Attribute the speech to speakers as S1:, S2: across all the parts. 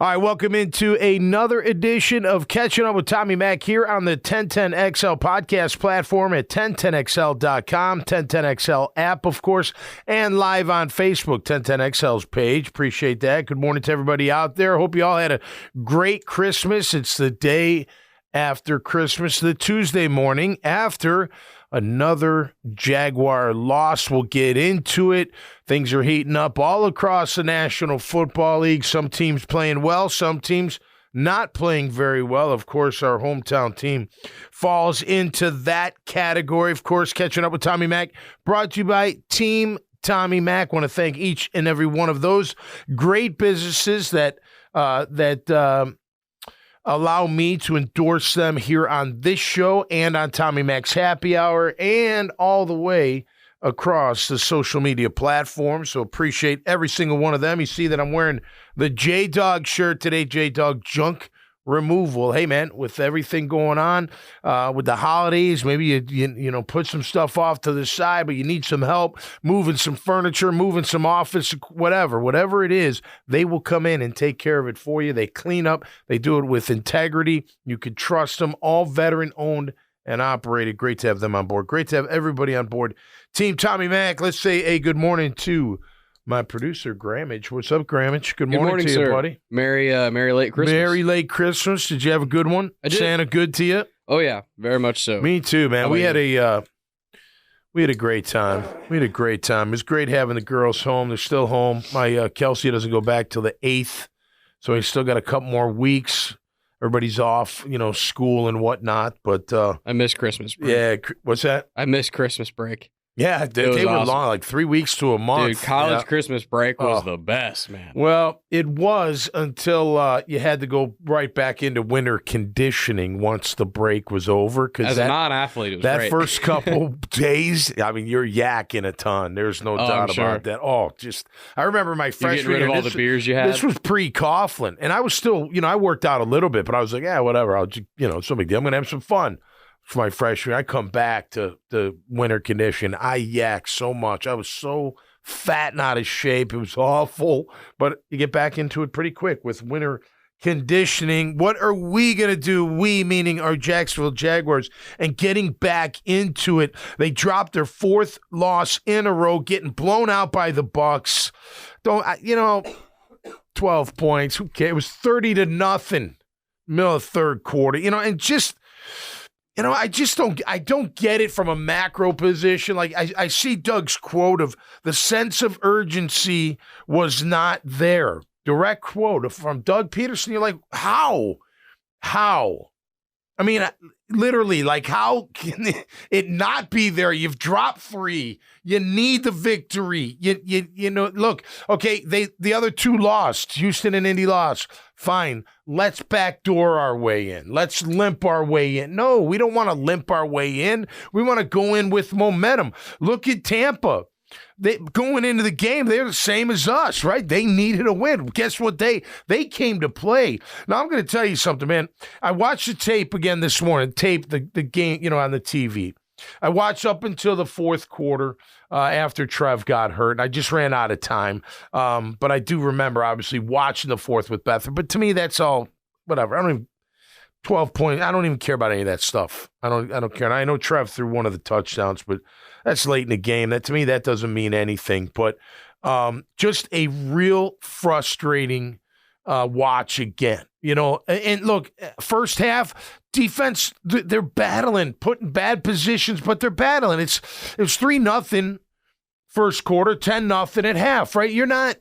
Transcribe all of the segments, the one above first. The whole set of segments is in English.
S1: All right, welcome into another edition of Catching Up with Tommy Mac here on the 1010XL podcast platform at 1010XL.com, 1010XL app, of course, and live on Facebook, 1010XL's page. Appreciate that. Good morning to everybody out there. Hope you all had a great Christmas. It's the day after Christmas, the Tuesday morning after another Jaguar loss. We'll get into it. Things are heating up all across the National Football League. Some teams playing well, some teams not playing very well. Of course, our hometown team falls into that category. Of course, Catching Up with Tommy Mac, brought to you by Team Tommy Mac. Want to thank each and every one of those great businesses that allow me to endorse them here on this show and on Tommy Mac's Happy Hour and all the way across the social media platforms. So appreciate every single one of them. You see that I'm wearing the J-Dog shirt today, J-Dog Junk Removal. Hey, man, with everything going on with the holidays, maybe you know put some stuff off to the side, but you need some help moving some furniture, moving some office, whatever it is, they will come in and take care of it for you. They clean up. They do it with integrity. You can trust them. All veteran-owned and operated. Great to have them on board. Great to have everybody on board. Team Tommy Mac, let's say a good morning to my producer, Grammage. What's up, Grammage? Good morning to you,
S2: sir.
S1: buddy.
S2: Merry late Christmas.
S1: Merry late Christmas. Did you have a good one?
S2: I did.
S1: Santa good to you?
S2: Oh, yeah. Very much so.
S1: Me too, man. We had
S2: you?
S1: a great time. It was great having the girls home. They're still home. My Kelsey doesn't go back till the 8th, so I still got a couple more weeks. Everybody's off, school and whatnot. But
S2: I miss Christmas break.
S1: yeah, what's that?
S2: I miss Christmas break.
S1: Yeah, they were
S2: awesome.
S1: long, like 3 weeks to a month.
S2: Dude, college
S1: Yeah.
S2: Christmas break was the best, man.
S1: Well, it was until you had to go right back into winter conditioning once the break was over.
S2: As a non-athlete, it was
S1: that
S2: great.
S1: first couple days, I mean, you're yakking a ton. There's no doubt about that. Oh, I remember my freshman
S2: getting rid
S1: year.
S2: of all the beers you had?
S1: This was pre-Coughlin, and I was still, I worked out a little bit, but I was like, yeah, whatever. I'll just, it's no big deal. I'm going to have some fun. For my freshman year, I come back to the winter condition. I yacked so much. I was so fat and out of shape. It was awful. But you get back into it pretty quick with winter conditioning. What are we going to do? We, meaning our Jacksonville Jaguars, and getting back into it. They dropped their fourth loss in a row, getting blown out by the Bucs. 12 points. Who cares? It was 30-0, middle of third quarter. And just... I don't get it from a macro position. Like I see Doug's quote of the sense of urgency was not there. Direct quote from Doug Peterson. You're like, how? I mean, literally, like, how can it not be there? You've dropped 3. You need the victory. Look, okay, the other 2 lost. Houston and Indy lost. Fine. Let's backdoor our way in. Let's limp our way in. No, we don't want to limp our way in. We want to go in with momentum. Look at Tampa. Going into the game, they're the same as us, right? They needed a win. Guess what? They came to play. Now, I'm going to tell you something, man. I watched the tape again this morning, the game, on the TV. I watched up until the fourth quarter after Trev got hurt, and I just ran out of time. But I do remember, obviously, watching the fourth with Bethard. But to me, that's all, whatever. 12 points. I don't even care about any of that stuff. I don't care. And I know Trev threw one of the touchdowns, but that's late in the game. That to me, that doesn't mean anything. But just a real frustrating watch again. And look, first half defense, they're battling, put in bad positions, but they're battling. It was 3-0 first quarter, 10-0 at half. Right? You're not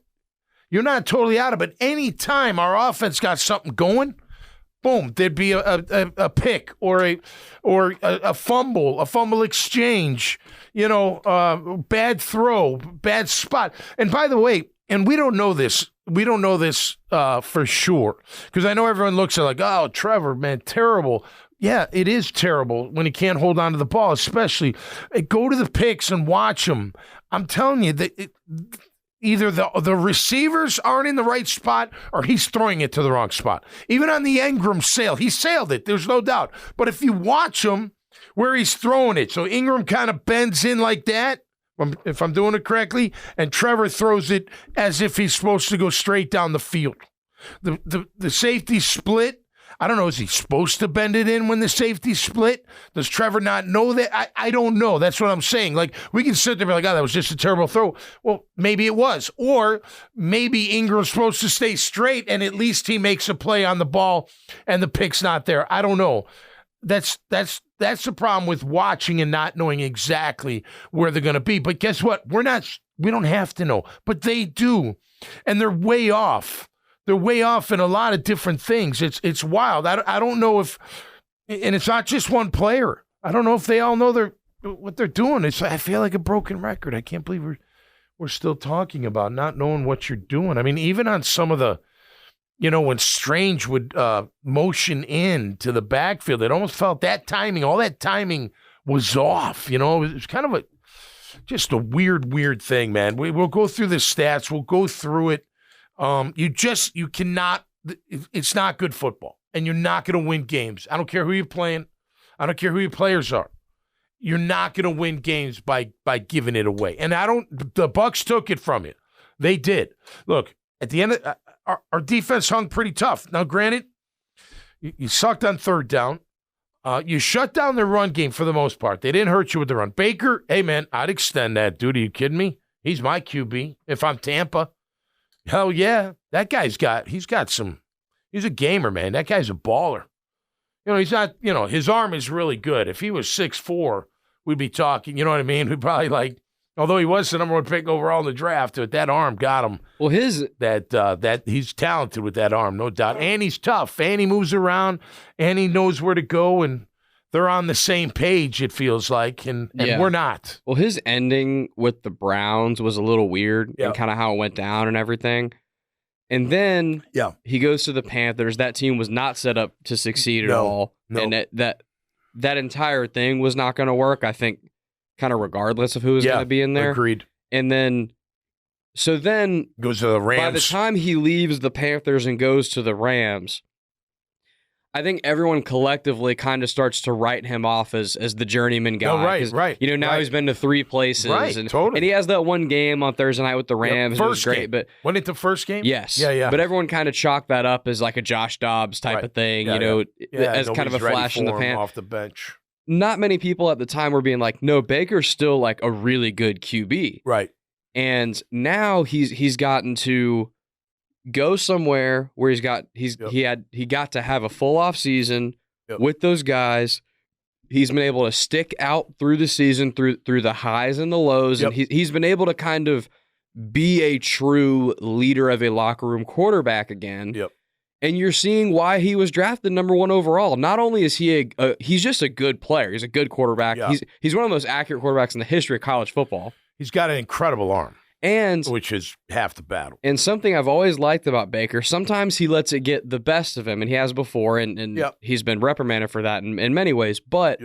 S1: totally out of it. Any time our offense got something going, boom, there'd be a pick or a fumble exchange, bad throw, bad spot. And by the way, and we don't know this for sure, because I know everyone looks at it like, oh, Trevor, man, terrible. Yeah, it is terrible when he can't hold on to the ball, especially. Go to the picks and watch them. I'm telling you that either the receivers aren't in the right spot or he's throwing it to the wrong spot. Even on the Ingram sail, he sailed it. There's no doubt. But if you watch him where he's throwing it, so Ingram kind of bends in like that, if I'm doing it correctly, and Trevor throws it as if he's supposed to go straight down the field. The safety split. I don't know. Is he supposed to bend it in when the safety split? Does Trevor not know that? I don't know. That's what I'm saying. Like, we can sit there and be like, oh, that was just a terrible throw. Well, maybe it was. Or maybe Ingram's supposed to stay straight and at least he makes a play on the ball and the pick's not there. I don't know. That's the problem with watching and not knowing exactly where they're going to be. But guess what? We don't have to know, but they do. And they're way off. They're way off in a lot of different things. It's wild. I don't know if, and it's not just one player. I don't know if they all know what they're doing. I feel like a broken record. I can't believe we're still talking about not knowing what you're doing. I mean, even on some of the, when Strange would motion in to the backfield, it almost felt all that timing was off. It was kind of just a weird thing, man. We'll go through the stats. We'll go through it. You cannot, it's not good football, and you're not going to win games. I don't care who you're playing. I don't care who your players are. You're not going to win games by giving it away. And the Bucs took it from you. They did. Look, at the end of our defense hung pretty tough. Now, granted, you sucked on third down. You shut down the run game for the most part. They didn't hurt you with the run. Baker, hey, man, I'd extend that, dude. Are you kidding me? He's my QB if I'm Tampa. Hell yeah. That guy's he's a gamer, man. That guy's a baller. He's not, his arm is really good. If he was 6'4", we'd be talking, you know what I mean? We'd probably although he was the number one pick overall in the draft, but that arm got him.
S2: Well,
S1: that he's talented with that arm, no doubt. And he's tough, and he moves around, and he knows where to go, and they're on the same page, it feels like, and we're not.
S2: Well, his ending with the Browns was a little weird and kind of how it went down and everything. And then he goes to the Panthers. That team was not set up to succeed at all. No. And that entire thing was not going to work, I think, kind of regardless of who was going to be in there.
S1: Agreed.
S2: And then
S1: goes to the Rams.
S2: By the time he leaves the Panthers and goes to the Rams, I think everyone collectively kind of starts to write him off as the journeyman guy.
S1: Oh, right.
S2: Now he's been to 3 places.
S1: Right, totally.
S2: And he has that one game on Thursday night with the Rams.
S1: First
S2: it was great,
S1: game.
S2: But
S1: wasn't it the first game?
S2: Yes.
S1: Yeah.
S2: But everyone kind of chalked that up as like a Josh Dobbs type of thing, as kind of a flash in the pan.
S1: Off the bench.
S2: Not many people at the time were being like, no, Baker's still like a really good QB.
S1: Right.
S2: And now he's gotten to go somewhere where he got to have a full off season with those guys. He's been able to stick out through the season, through the highs and the lows, and he's been able to kind of be a true leader of a locker room quarterback again.
S1: Yep.
S2: And you're seeing why he was drafted number 1 overall. Not only is he he's just a good player. He's a good quarterback.
S1: Yeah.
S2: He's one of the most accurate quarterbacks in the history of college football.
S1: He's got an incredible arm. Which is half the battle.
S2: And something I've always liked about Baker, sometimes he lets it get the best of him, and he has before, and he's been reprimanded for that in many ways. But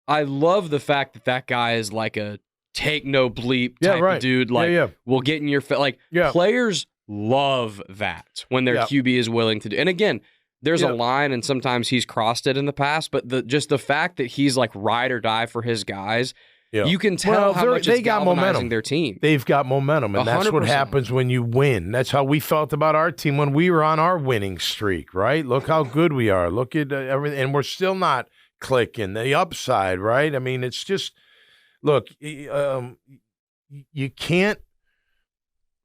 S2: I love the fact that guy is like a take no bleep type of dude. Like, we'll get in your face. Like, players love that when their QB is willing to do. And again, there's a line, and sometimes he's crossed it in the past, but just the fact that he's like ride or die for his guys. Yeah. You can tell how much they got momentum. Their team.
S1: They've got momentum, and 100%. That's what happens when you win. That's how we felt about our team when we were on our winning streak, right? Look how good we are. Look at everything, and we're still not clicking. The upside, right? I mean, it's just look. You can't.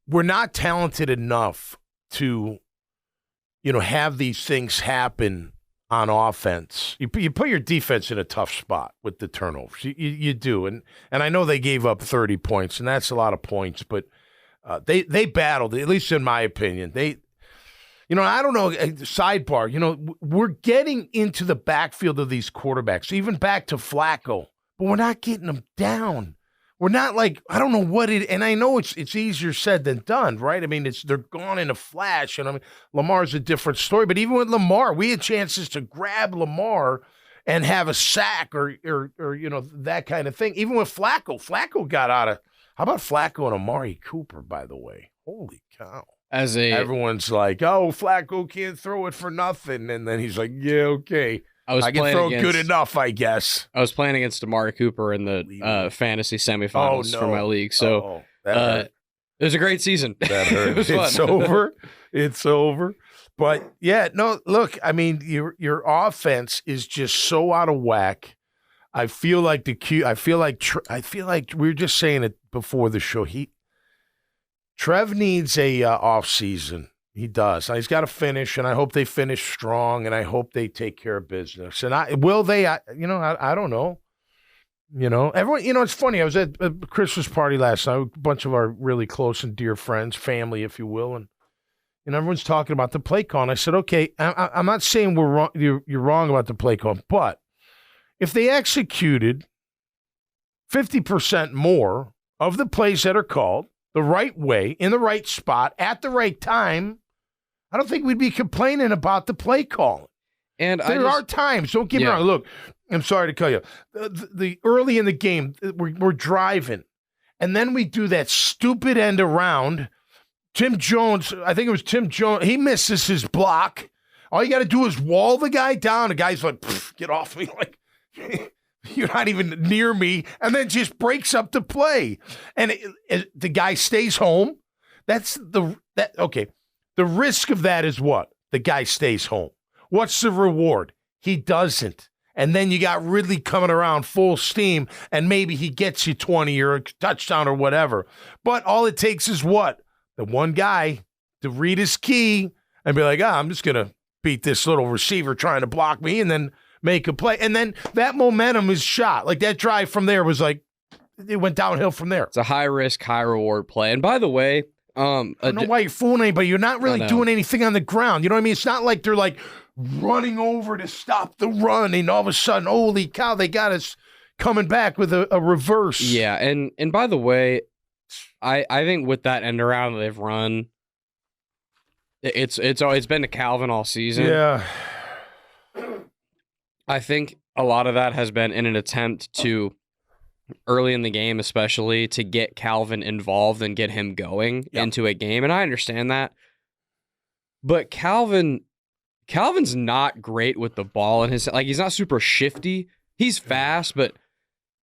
S1: We're not talented enough to, have these things happen on offense. You put your defense in a tough spot with the turnovers. You do. And I know they gave up 30 points, and that's a lot of points, but they battled, at least in my opinion. I don't know, sidebar, we're getting into the backfield of these quarterbacks, even back to Flacco, but we're not getting them down. We're not like, I don't know what it, and I know it's easier said than done, right? I mean, they're gone in a flash, and I mean, Lamar's a different story, but even with Lamar, we had chances to grab Lamar and have a sack or that kind of thing. Even with Flacco got out of, how about Flacco and Amari Cooper, by the way? Holy cow. Everyone's like, oh, Flacco can't throw it for nothing, and then he's like, yeah, okay. I can throw good enough, I guess.
S2: I was playing against Amari Cooper in the fantasy semifinals for my league. So it was a great season.
S1: That hurt.
S2: It was fun.
S1: It's over. It's over. But yeah, no, look, I mean, your offense is just so out of whack. I feel like I feel like we were just saying it before the show. Trev needs a off season. He does. He's got to finish, and I hope they finish strong, and I hope they take care of business. And will they? I don't know. Everyone. It's funny. I was at a Christmas party last night with a bunch of our really close and dear friends, family, if you will, and everyone's talking about the play call. And I said, okay, I'm not saying we're wrong. You're wrong about the play call, but if they executed 50% more of the plays that are called the right way, in the right spot, at the right time, I don't think we'd be complaining about the play call. And there are times, don't get me wrong. Look, I'm sorry to tell you, the early in the game, we're driving, and then we do that stupid end around. Tim Jones, I think it was Tim Jones, he misses his block. All you got to do is wall the guy down. The guy's like, get off me. Like, you're not even near me. And then just breaks up the play. And the guy stays home. Okay. The risk of that is what? The guy stays home. What's the reward? He doesn't. And then you got Ridley coming around full steam, and maybe he gets you 20 or a touchdown or whatever. But all it takes is what? The one guy to read his key and be like, I'm just going to beat this little receiver trying to block me and then make a play. And then that momentum is shot. Like that drive from there was like, it went downhill from there.
S2: It's a high risk, high reward play. And by the way,
S1: I don't know why you're fooling anybody. You're not really doing anything on the ground. You know what I mean? It's not like they're like running over to stop the run and all of a sudden, holy cow, they got us coming back with a reverse.
S2: Yeah. And by the way, I think with that end around they've run, it's been to Calvin all season.
S1: Yeah.
S2: I think a lot of that has been in an attempt to, early in the game especially, to get Calvin involved and get him going into a game. And I understand that. But Calvin's not great with the ball in his, like, he's not super shifty. He's fast, but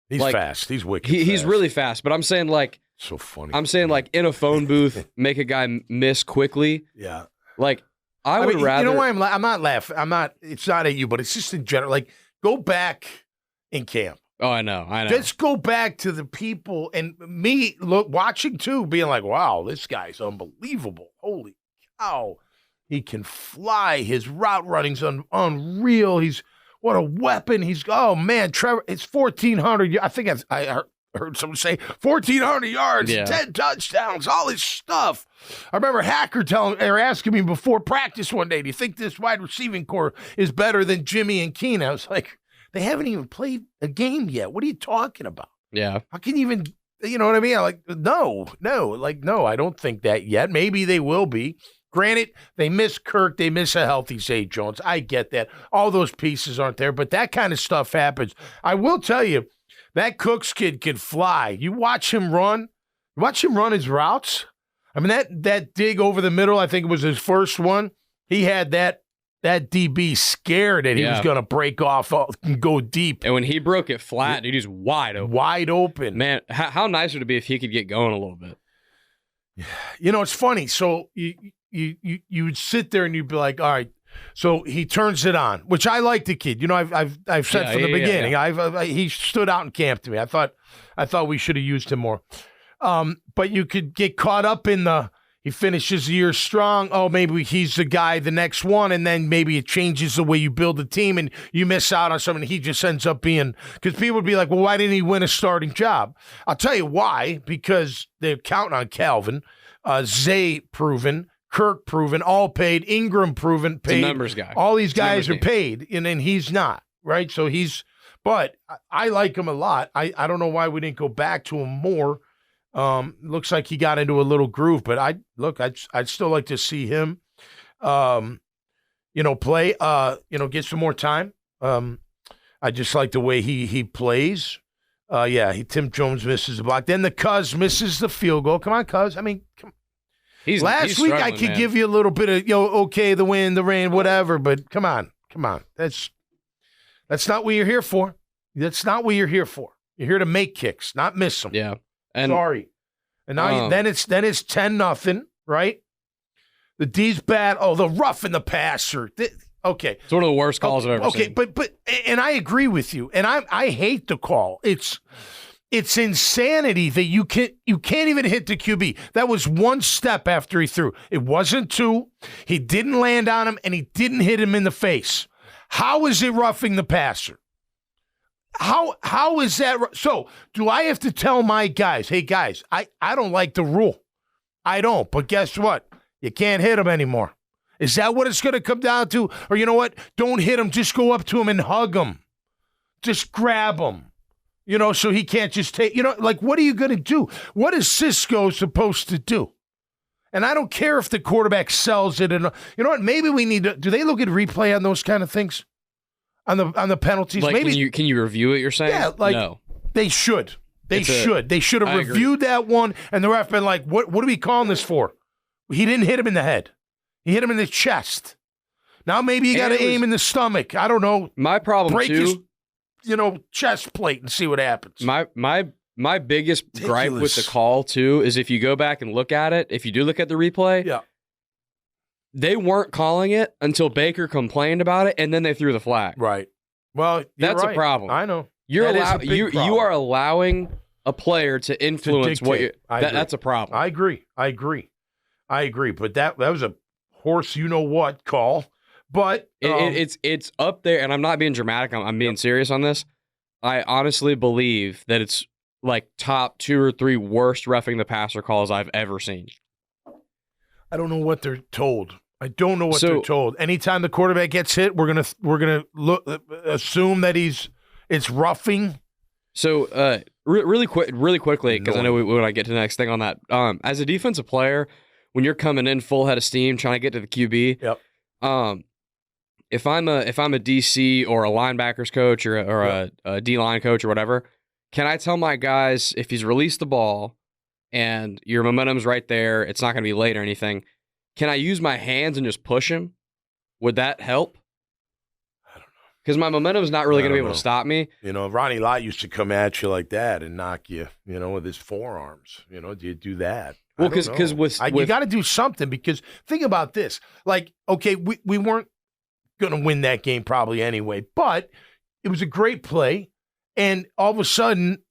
S1: he's fast. He's wicked fast.
S2: He's really fast. But I'm saying, like,
S1: so funny.
S2: I'm saying, like, in a phone booth, make a guy miss quickly.
S1: Yeah.
S2: Like, I would rather.
S1: You know why I'm not laughing? It's not at you, but it's just in general. Like, go back in camp.
S2: Oh, I know.
S1: Let's go back to the people and me watching too, being like, wow, this guy's unbelievable. Holy cow. He can fly. His route running's unreal. What a weapon. Oh, man, Trevor, it's 1,400. I think I heard someone say 1,400 yards, 10 touchdowns, all this stuff. I remember Hacker asking me before practice one day, do you think this wide receiving core is better than Jimmy and Keenan? I was like, they haven't even played a game yet. What are you talking about?
S2: Yeah.
S1: How can you even, you know what I mean? I'm like, no, I don't think that yet. Maybe they will be. Granted, they miss Kirk. They miss a healthy Zay Jones. I get that. All those pieces aren't there, but that kind of stuff happens. I will tell you, that Cooks kid can fly. You watch him run his routes. I mean, that dig over the middle, I think it was his first one. He had that DB scared that he was going to break off and go deep.
S2: And when he broke it flat, dude, he's wide open.
S1: Wide open.
S2: Man, how nice would it be if he could get going a little bit?
S1: You know, it's funny. So you would sit there and you'd be like, all right. So he turns it on, which I like the kid. You know, I've said from the beginning. Yeah. He stood out in camp to me. I thought we should have used him more. But you could get caught up in he finishes the year strong. Oh, maybe he's the guy, the next one, and then maybe it changes the way you build the team, and you miss out on something. He just ends up being, because people would be like, well, why didn't he win a starting job? I'll tell you why. Because they're counting on Calvin, Zay proven, Kirk proven, all paid, Ingram proven, paid.
S2: It's a numbers guy.
S1: All these guys are paid, and then he's not, right? So but I like him a lot. I don't know why we didn't go back to him more. Looks like he got into a little groove, but I'd still like to see him, play, get some more time. I just like the way he plays. Tim Jones misses the block. Then the Cuz misses the field goal. Come on, Cuz. I mean, last week I could give you a little bit of, okay, the wind, the rain, whatever, but come on. That's not what you're here for. That's not what you're here for. You're here to make kicks, not miss them.
S2: Yeah.
S1: Sorry. And now then it's 10-0, right? The D's bad. Oh, the roughing the passer. Okay.
S2: It's one of the worst calls I've ever seen.
S1: Okay, but and I agree with you. And I hate the call. It's insanity that you can't even hit the QB. That was one step after he threw. It wasn't two. He didn't land on him, and he didn't hit him in the face. How is it roughing the passer? How is that? So do I have to tell my guys, hey, guys, I don't like the rule. I don't. But guess what? You can't hit him anymore. Is that what it's going to come down to? Or you know what? Don't hit him. Just go up to him and hug him. Just grab him. So he can't just take, like, what are you going to do? What is Cisco supposed to do? And I don't care if the quarterback sells it. And you know what? Maybe we need to, do they look at replay on those kind of things? On the penalties?
S2: Like,
S1: maybe
S2: can you review it, you're saying?
S1: Yeah, like, no. They should. They should have reviewed that one, and the ref been like, what are we calling this for? He didn't hit him in the head. He hit him in the chest. Now maybe you got to aim in the stomach. I don't know.
S2: My problem,
S1: break
S2: too.
S1: His, chest plate and see what happens.
S2: My biggest gripe with the call, too, is if you go back and look at it, if you do look at the replay, they weren't calling it until Baker complained about it, and then they threw the flag.
S1: Right. Well,
S2: that's
S1: right.
S2: a problem.
S1: I know.
S2: You are allowing a player to influence what you. That's a problem.
S1: I agree. But that was a horse, what call. But
S2: it's up there, and I'm not being dramatic. I'm being serious on this. I honestly believe that it's like top 2 or 3 worst roughing the passer calls I've ever seen.
S1: I don't know what they're told. I don't know what they're told. Anytime the quarterback gets hit, we're gonna assume that it's roughing.
S2: So really quickly, because I know we want to get to the next thing on that. As a defensive player, when you're coming in full head of steam trying to get to the QB, if I'm a DC or a linebackers coach or a D-line coach or whatever, can I tell my guys if he's released the ball and your momentum's right there, it's not going to be late or anything, can I use my hands and just push him? Would that help?
S1: I don't know.
S2: Because my momentum's not really going to be able to stop me.
S1: Ronnie Lott used to come at you like that and knock you, with his forearms. Do you do that?
S2: Well, because
S1: you got to do something, because think about this. Like, okay, we weren't going to win that game probably anyway, but it was a great play, and all of a sudden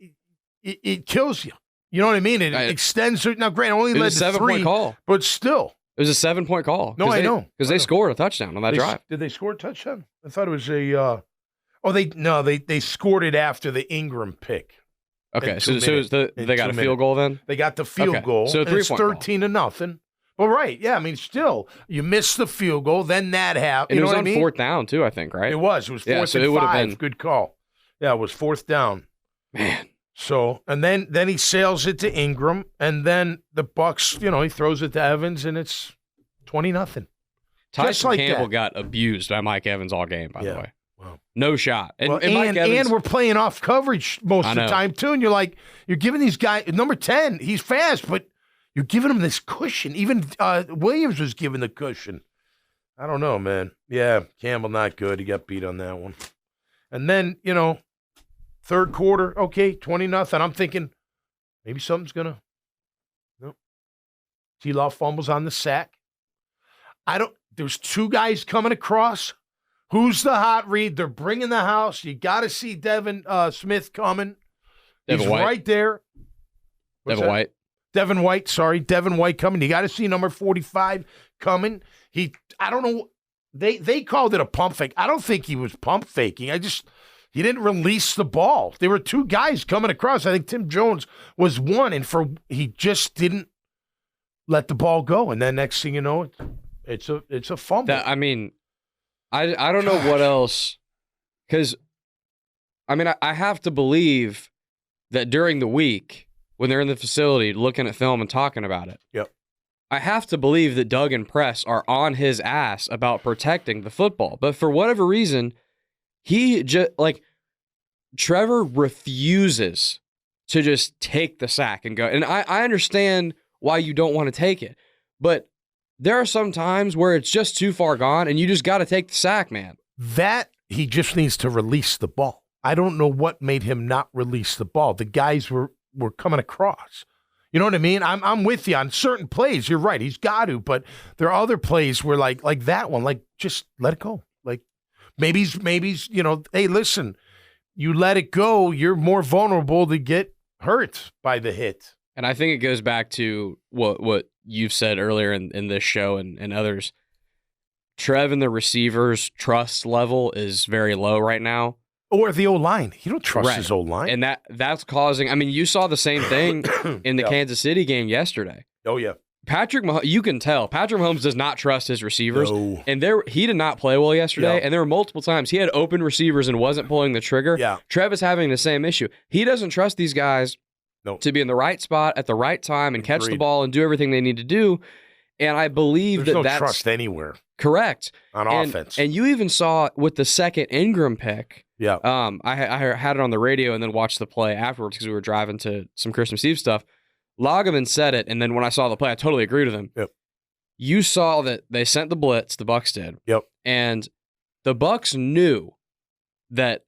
S1: it kills you. You know what I mean? It extends. Now, granted, only led to 3, call. But still.
S2: It was a 7-point call.
S1: No, I know.
S2: Because they scored a touchdown on that drive.
S1: Did they score a touchdown? I thought it was they scored it after the Ingram pick.
S2: Okay, so they got a field goal then?
S1: They got the field goal.
S2: So
S1: it's 13-0. Well, right. Yeah, I mean, still, you missed the field goal, then that happened.
S2: And it was on 4th down, too, I think, right?
S1: It was 4th and 5. Good call. Yeah, it was 4th down.
S2: Man.
S1: So, and then he sails it to Ingram, and then the Bucs, he throws it to Evans, and it's 20-0.
S2: Tyson Campbell got abused by Mike Evans all game, by the way.
S1: Wow.
S2: No shot. And
S1: we're playing off coverage most of the time, too, and you're giving these guys, number 10, he's fast, but you're giving him this cushion. Even Williams was given the cushion. I don't know, man. Yeah, Campbell not good. He got beat on that one. And then, third quarter, okay, 20-0. I'm thinking maybe something's going to. Nope. T-Law fumbles on the sack. There's 2 guys coming across. Who's the hot read? They're bringing the house. You got to see Devin Smith coming. He's right there. Devin White coming. You got to see number 45 coming. I don't know. They called it a pump fake. I don't think he was pump faking. He didn't release the ball. There were 2 guys coming across. I think Tim Jones was one, and he just didn't let the ball go. And then next thing you know, it's a fumble.
S2: I don't know what else, because I have to believe that during the week when they're in the facility looking at film and talking about it.
S1: Yep.
S2: I have to believe that Doug and Press are on his ass about protecting the football. But for whatever reason, Trevor refuses to just take the sack and go. And I understand why you don't want to take it. But there are some times where it's just too far gone and you just got to take the sack, man.
S1: That he just needs to release the ball. I don't know what made him not release the ball. The guys were coming across. You know what I mean? I'm with you on certain plays. You're right. He's got to, but there are other plays where like that one, like just let it go. Like maybe he's, hey, listen, you let it go, you're more vulnerable to get hurt by the hit.
S2: And I think it goes back to what you've said earlier in this show and others. Trev and the receivers' trust level is very low right now.
S1: Or the O-line. You don't trust his O-line.
S2: And that's causing, I mean, you saw the same thing in the Kansas City game yesterday.
S1: Oh, yeah.
S2: Patrick Mahomes, you can tell, Patrick Mahomes does not trust his receivers.
S1: No.
S2: And he did not play well yesterday. And there were multiple times he had open receivers and wasn't pulling the trigger.
S1: Yeah.
S2: Trev is having the same issue. He doesn't trust these guys to be in the right spot at the right time and catch the ball and do everything they need to do. And I believe
S1: that's
S2: that's
S1: trust anywhere.
S2: Correct.
S1: On offense.
S2: And you even saw with the second Ingram pick.
S1: Yeah.
S2: I had it on the radio and then watched the play afterwards because we were driving to some Christmas Eve stuff. Loggeman said it, and then when I saw the play, I totally agreed with him.
S1: Yep.
S2: You saw that they sent the blitz, the Bucs did.
S1: Yep.
S2: And the Bucs knew that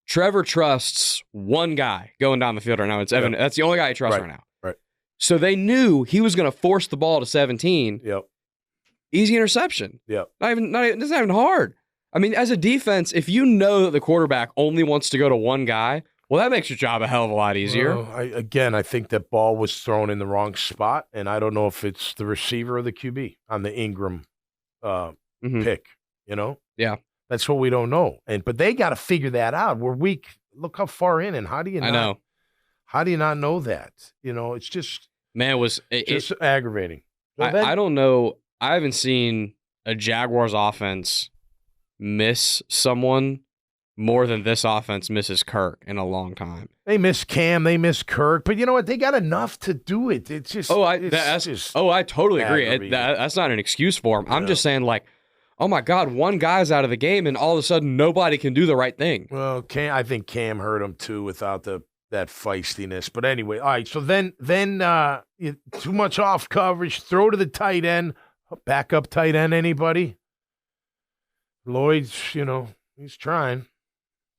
S2: Trevor trusts one guy going down the field right now. It's Evan. Yep. That's the only guy he trusts right now.
S1: Right.
S2: So they knew he was going to force the ball to 17.
S1: Yep.
S2: Easy interception.
S1: Yep.
S2: It's not even hard. I mean, as a defense, if you know that the quarterback only wants to go to one guy, well, that makes your job a hell of a lot easier.
S1: Well, I think that ball was thrown in the wrong spot, and I don't know if it's the receiver or the QB on the Ingram pick,
S2: Yeah.
S1: That's what we don't know. But they got to figure that out. We're weak. Look how far in, and how do you not?
S2: I know.
S1: How do you not know that? It's just
S2: it's
S1: aggravating.
S2: I don't know. I haven't seen a Jaguars offense miss someone more than this offense misses Kirk in a long time.
S1: They miss Cam, they miss Kirk, but you know what? They got enough to do it. It's just
S2: I totally agree. That's not an excuse for them. I'm just saying, like, oh my God, one guy's out of the game, and all of a sudden nobody can do the right thing.
S1: Well, I think Cam hurt him too without that feistiness. But anyway, all right. So then too much off coverage. Throw to the tight end, backup tight end. Anybody? Lloyd's, he's trying.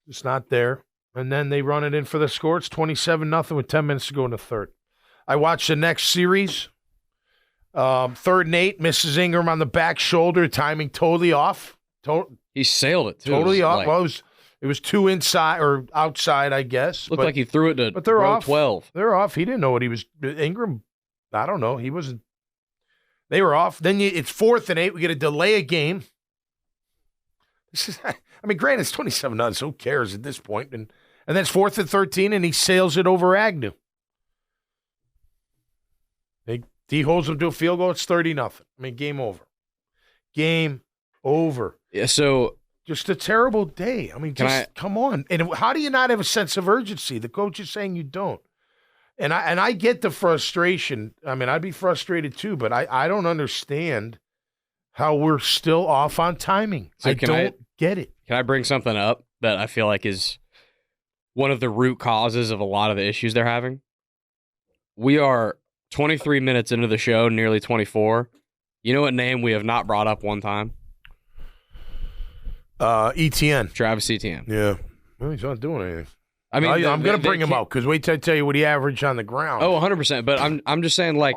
S1: It's not there. And then they run it in for the score. It's 27-0 with 10 minutes to go in the third. I watched the next series. 3rd and 8, misses Ingram on the back shoulder. Timing totally off.
S2: He sailed it, too.
S1: Totally off. Well, it was 2 inside or outside, I guess.
S2: Looked like he threw it to
S1: but they're
S2: row
S1: off.
S2: 12.
S1: They're off. He didn't know what he was. Ingram, I don't know. He wasn't. They were off. Then it's 4th and 8. We get a delay a game. Granted, it's 27-0, so who cares at this point? And then it's 4th and 13, and he sails it over Agnew. He holds him to a field goal. It's 30-0. Game over. Game over.
S2: Yeah, so
S1: just a terrible day. Come on. And how do you not have a sense of urgency? The coach is saying you don't. And I get the frustration. I'd be frustrated too, but I don't understand how we're still off on timing.
S2: So
S1: I don't get it.
S2: Can I bring something up that I feel like is one of the root causes of a lot of the issues they're having? We are 23 minutes into the show, nearly 24. You know what name we have not brought up one time?
S1: Etienne.
S2: Travis Etienne.
S1: Yeah. Well, he's not doing anything.
S2: I'm
S1: going to bring him out because wait till I tell you what he averaged on the ground.
S2: Oh, 100%. But I'm just saying, like,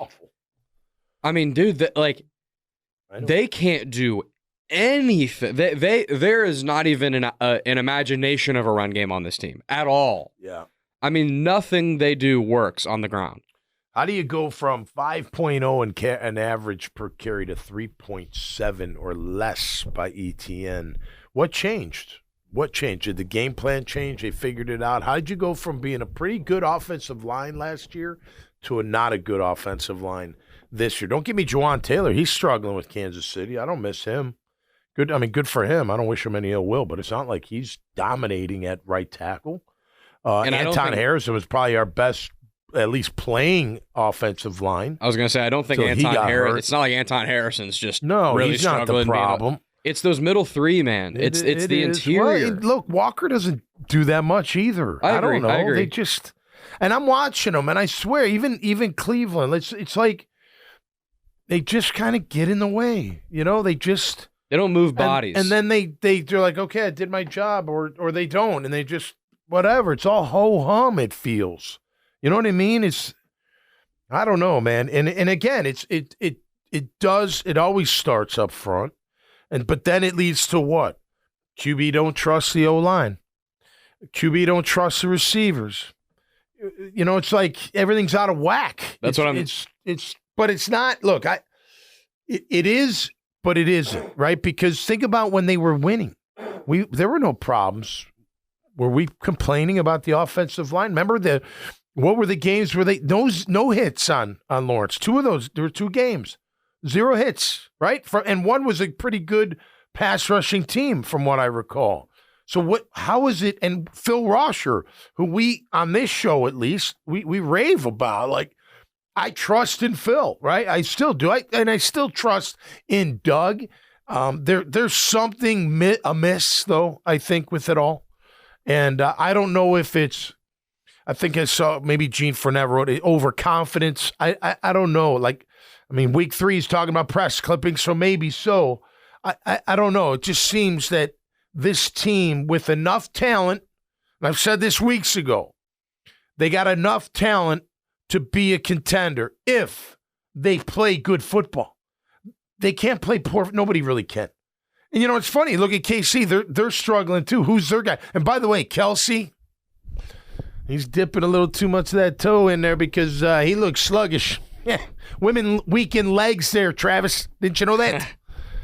S2: dude, they can't do anything. There is not even an imagination of a run game on this team at all.
S1: Yeah.
S2: Nothing they do works on the ground.
S1: How do you go from 5.0 and an average per carry to 3.7 or less by Etienne? What changed? Did the game plan change? They figured it out. How did you go from being a pretty good offensive line last year to a not a good offensive line this year? Don't give me Juwan Taylor. He's struggling with Kansas City. I don't miss him. Good for him. I don't wish him any ill will, but it's not like he's dominating at right tackle. And Anton Harrison was probably our best, at least playing offensive line.
S2: I was going to say, I don't think Anton Harrison. It's not like Anton Harrison's just really
S1: he's not the problem.
S2: It's those middle three, man. It's the interior.
S1: Well, look, Walker doesn't do that much either. I don't know.
S2: I agree.
S1: They just, and I'm watching them, and I swear, even Cleveland, it's like they just kind of get in the way. They
S2: don't move bodies,
S1: and then they're like, okay, I did my job, or they don't, and they just whatever. It's all ho hum. It feels. You know what I mean? I don't know, man. And again, it always starts up front, but then it leads to what? QB don't trust the O-line. QB don't trust the receivers. It's like everything's out of whack. But it's not. Look, it is, but it isn't, right? Because think about when they were winning. There were no problems. Were we complaining about the offensive line? Remember what were the games where no hits on Lawrence? Two of those, there were 2 games, 0 hits, right? And one was a pretty good pass rushing team from what I recall. So how is it? And Phil Rosher, who we, on this show at least, we rave about, like, I trust in Phil, right? I still do. I still trust in Doug. There's something amiss, though, I think, with it all. And I don't know if it's, I think I saw maybe Gene Fournette wrote it, overconfidence. I don't know. Like, I mean, week 3 is talking about press clippings, so maybe so. I don't know. It just seems that this team with enough talent, and I've said this weeks ago, they got enough talent to be a contender if they play good football. They can't play poor. Nobody really can. And it's funny. Look at KC. They're struggling too. Who's their guy? And by the way, Kelsey, he's dipping a little too much of that toe in there because he looks sluggish. Yeah, women weaken legs there, Travis. Didn't you know that?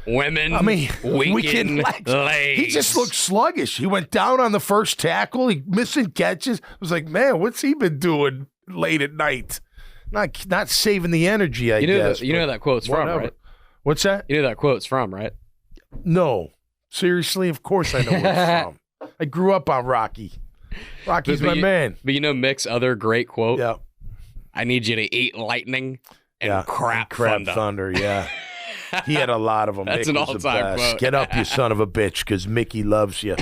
S2: Women, weaken legs.
S1: He just looked sluggish. He went down on the first tackle. He missing catches. I was like, man, what's he been doing late at night? Not saving the energy, I guess.
S2: You know that quote's from, right?
S1: What's that?
S2: You know that quote's from, right?
S1: No. Seriously? Of course I know where it's from. I grew up on Rocky. Rocky's my man.
S2: But Mick's other great quote?
S1: Yeah.
S2: I need you to eat lightning and crap
S1: thunder. Yeah. He had a lot of them.
S2: That's an all-time quote.
S1: Get up, you son of a bitch, because Mickey loves you.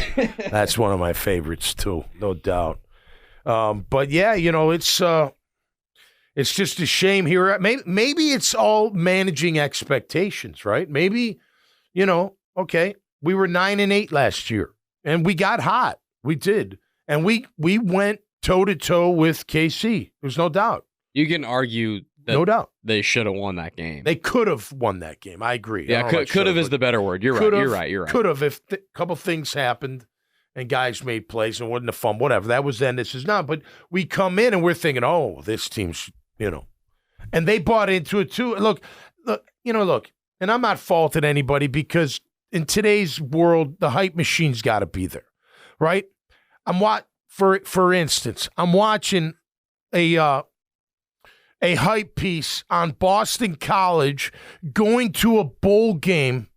S1: That's one of my favorites, too, no doubt. But, yeah, it's just a shame here. Maybe it's all managing expectations, right? Maybe, okay, we were 9-8 last year, and we got hot. We did. And we went toe-to-toe with KC. There's no doubt.
S2: You can argue that
S1: no doubt
S2: they should have won that game.
S1: They could have won that game. I agree.
S2: Yeah, could have is the better word. You're right.
S1: Could have if a couple things happened and guys made plays and wasn't a fun, whatever. That was then, this is not. But we come in and we're thinking, oh, this team's, And they bought into it too. Look, and I'm not faulting anybody because in today's world, the hype machine's got to be there, right? For instance, I'm watching a hype piece on Boston College going to a bowl game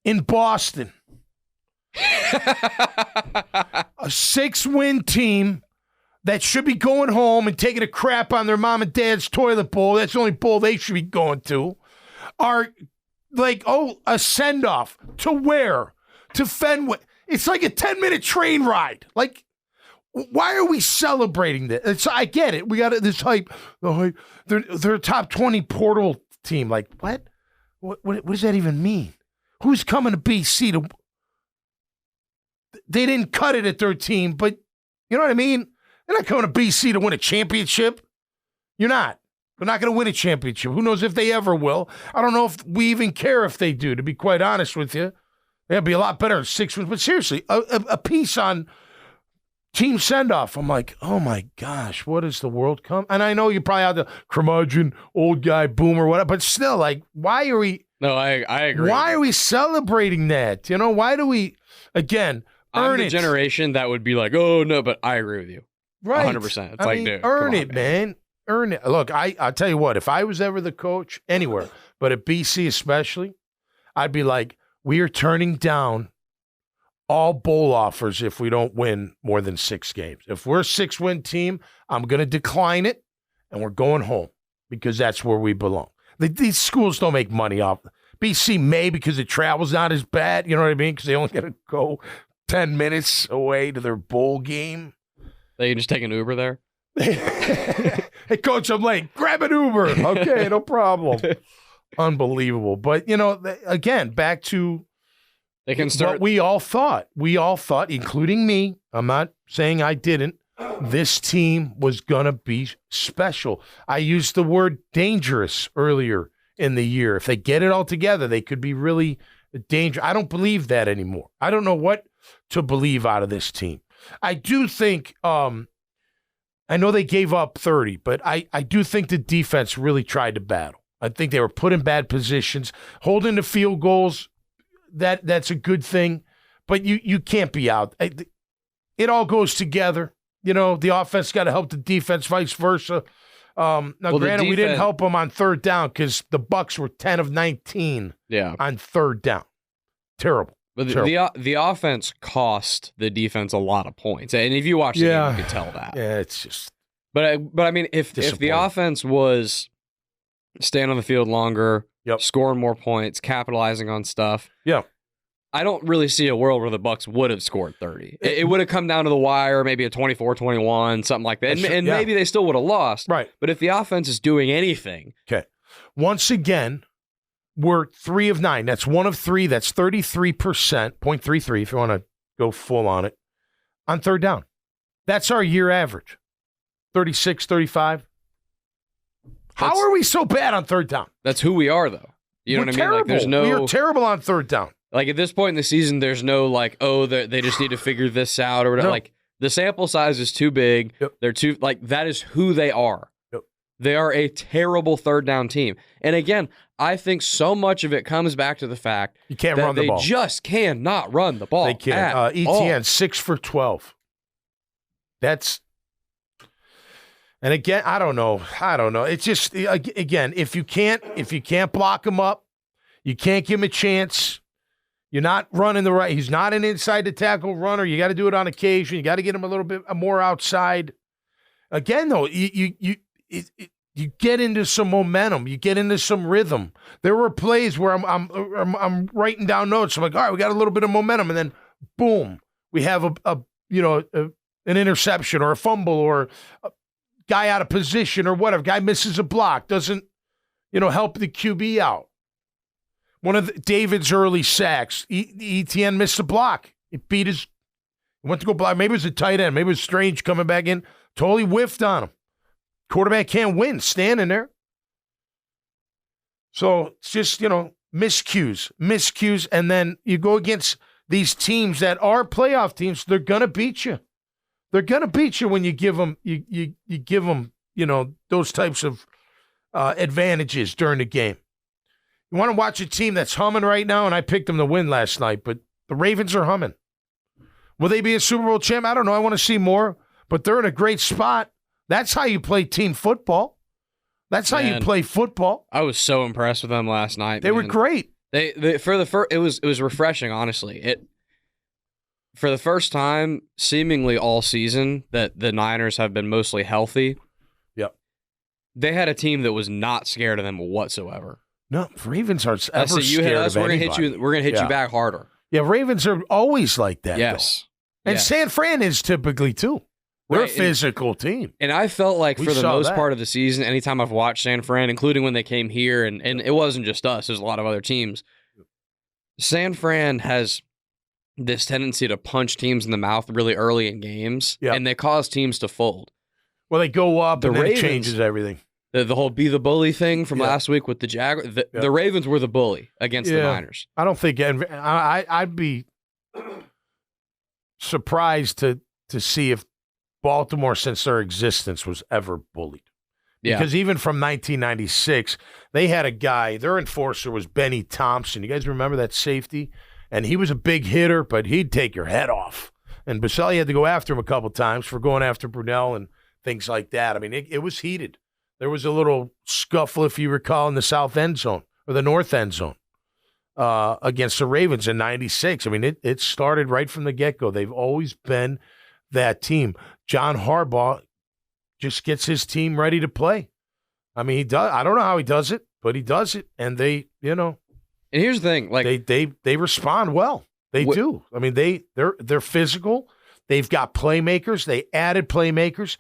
S1: in Boston. A 6-win team that should be going home and taking a crap on their mom and dad's toilet bowl. That's the only bowl they should be going to. Are like, a send-off. To where? To Fenway. It's like a 10-minute train ride. Like, why are we celebrating this? I get it. We got this hype. They're a top 20 portal team. Like, what? What does that even mean? Who's coming to BC to? They didn't cut it at their team, but you know what I mean? They're not coming to BC to win a championship. You're not. They're not going to win a championship. Who knows if they ever will? I don't know if we even care if they do, to be quite honest with you. It'd be a lot better at 6 wins. But seriously, a piece on team send-off. I'm like, oh my gosh, what is the world come? And I know you probably have the curmudgeon, old guy, boomer, whatever, but still, like, why are we?
S2: No, I agree.
S1: Why are we celebrating that? Why do we, again, earn it?
S2: I'm the generation that would be like, oh no, but I agree with you.
S1: Right.
S2: 100%. It's dude,
S1: earn it, man. Earn it. Look, I'll tell you what, if I was ever the coach anywhere, but at BC especially, I'd be like, we are turning down all bowl offers if we don't win more than 6 games. If we're a 6-win team, I'm going to decline it, and we're going home because that's where we belong. These schools don't make money off. BC may because the travel's not as bad, you know what I mean? Because they only got to go 10 minutes away to their bowl game.
S2: They can just take an Uber there?
S1: Hey, coach, I'm late. Grab an Uber. Okay, no problem. Unbelievable. But, again, back to
S2: they can start
S1: what we all thought. We all thought, including me, I'm not saying I didn't, this team was going to be special. I used the word dangerous earlier in the year. If they get it all together, they could be really dangerous. I don't believe that anymore. I don't know what to believe out of this team. I do think, I know they gave up 30, but I do think the defense really tried to battle. I think they were put in bad positions. Holding the field goals, that's a good thing, but you can't be out. It all goes together. The offense got to help the defense, vice versa. Granted, we didn't help them on third down because the Bucs were 10 of 19 on third down. Terrible.
S2: But the offense cost the defense a lot of points, and if you watch the game, you could tell that.
S1: Yeah, it's just.
S2: But I mean, if the offense was staying on the field longer, scoring more points, capitalizing on stuff, I don't really see a world where the Bucs would have scored 30. It would have come down to the wire, maybe a 24-21, something like that, and maybe they still would have lost.
S1: Right.
S2: But if the offense is doing anything,
S1: once again, we're 3 of 9. That's 1 of 3. That's 33%, 0.33 if you want to go full on it, on third down. That's our year average, 36, 35. How are we so bad on third down?
S2: That's who we are, though. You know what I mean?
S1: Like, we are terrible on third down.
S2: Like, at this point in the season, there's no, like, they just need to figure this out or whatever. No. Like, the sample size is too big. They're too, like, that is who they are. They are a terrible third down team. And again, I think so much of it comes back to the fact
S1: you can't run the ball.
S2: They just cannot run the ball.
S1: They can't. Etienne, 6 for 12. That's. And again, I don't know. It's just, again, if you can't block him up, you can't give him a chance. You're not running the right. He's not an inside the tackle runner. You got to do it on occasion. You got to get him a little bit more outside. Again, though, you get into some momentum. You get into some rhythm. There were plays where I'm writing down notes. I'm like, all right, we got a little bit of momentum, and then boom, we have an interception or a fumble or a guy out of position or whatever. Guy misses a block, doesn't help the QB out. One of David's early sacks, Etienne missed a block. He went to go block. Maybe it was a tight end. Maybe it was Strange coming back in. Totally whiffed on him. Quarterback can't win standing there. So it's just, miscues. And then you go against these teams that are playoff teams. They're going to beat you. They're going to beat you when you give them, you give them, those types of advantages during the game. You want to watch a team that's humming right now, and I picked them to win last night, but the Ravens are humming. Will they be a Super Bowl champ? I don't know. I want to see more, but they're in a great spot. That's how you play team football. That's how you play football.
S2: I was so impressed with them last night.
S1: They were great.
S2: They for the first, it was refreshing, honestly. For the first time, seemingly all season, that the Niners have been mostly healthy.
S1: Yep.
S2: They had a team that was not scared of them whatsoever.
S1: No, Ravens aren't ever scared
S2: you hit us,
S1: of
S2: we're gonna hit you. We're gonna hit you back harder.
S1: Yeah, Ravens are always like that.
S2: Yes,
S1: and San Fran is typically too. They're a physical team.
S2: And I felt like for the most part of the season, anytime I've watched San Fran, including when they came here, and it wasn't just us, there's a lot of other teams. San Fran has this tendency to punch teams in the mouth really early in games, and they cause teams to fold.
S1: Well, they go up, and then it changes everything.
S2: The whole be the bully thing from last week with the Jaguars. The Ravens were the bully against the Niners.
S1: I don't think I'd be surprised to see if Baltimore, since their existence, was ever bullied. Because even from 1996, they had a guy, their enforcer was Benny Thompson. You guys remember that safety? And he was a big hitter, but he'd take your head off. And Baselli had to go after him a couple times for going after Brunell and things like that. I mean, it was heated. There was a little scuffle, if you recall, in the south end zone or the north end zone against the Ravens in 96. I mean, it started right from the get-go. They've always been that team. John Harbaugh just gets his team ready to play. I mean, he does. I don't know how he does it, but he does it. And they, And
S2: here's the thing, like
S1: they respond well. They do. I mean, they're physical. They've got playmakers. They added playmakers.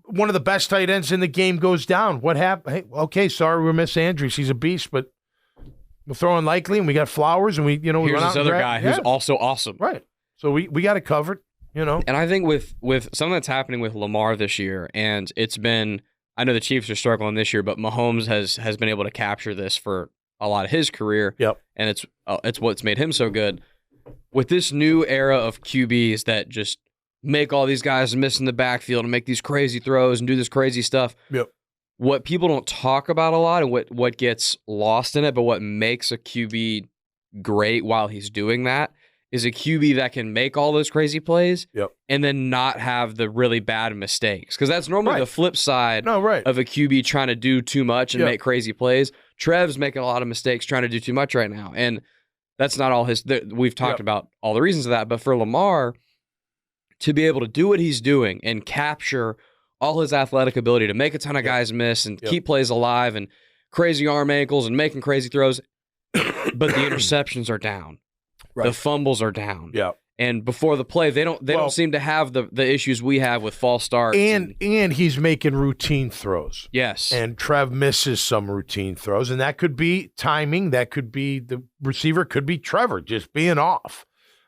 S1: One of the best tight ends in the game goes down. What happened? Hey, okay, sorry, we missed Andrews. He's a beast, but we're throwing Likely, and we got Flowers, and we
S2: here's this other guy who's also awesome.
S1: Right. So we got it covered.
S2: And I think with something that's happening with Lamar this year, and it's been, I know the Chiefs are struggling this year, but Mahomes has been able to capture this for a lot of his career.
S1: Yep.
S2: And it's what's made him so good. With this new era of QBs that just make all these guys miss in the backfield and make these crazy throws and do this crazy stuff.
S1: Yep.
S2: What people don't talk about a lot and what gets lost in it, but what makes a QB great while he's doing that is a QB that can make all those crazy plays and then not have the really bad mistakes. Because that's normally the flip side of a QB trying to do too much and make crazy plays. Trev's making a lot of mistakes trying to do too much right now. And that's not all his. We've talked about all the reasons of that. But for Lamar to be able to do what he's doing and capture all his athletic ability to make a ton of guys miss and keep plays alive and crazy arm ankles and making crazy throws, but the interceptions are down. The fumbles are down. And before the play, they don't seem to have the issues we have with false starts.
S1: And he's making routine throws.
S2: Yes.
S1: And Trev misses some routine throws, and that could be timing. That could be the receiver. Could be Trevor just being off.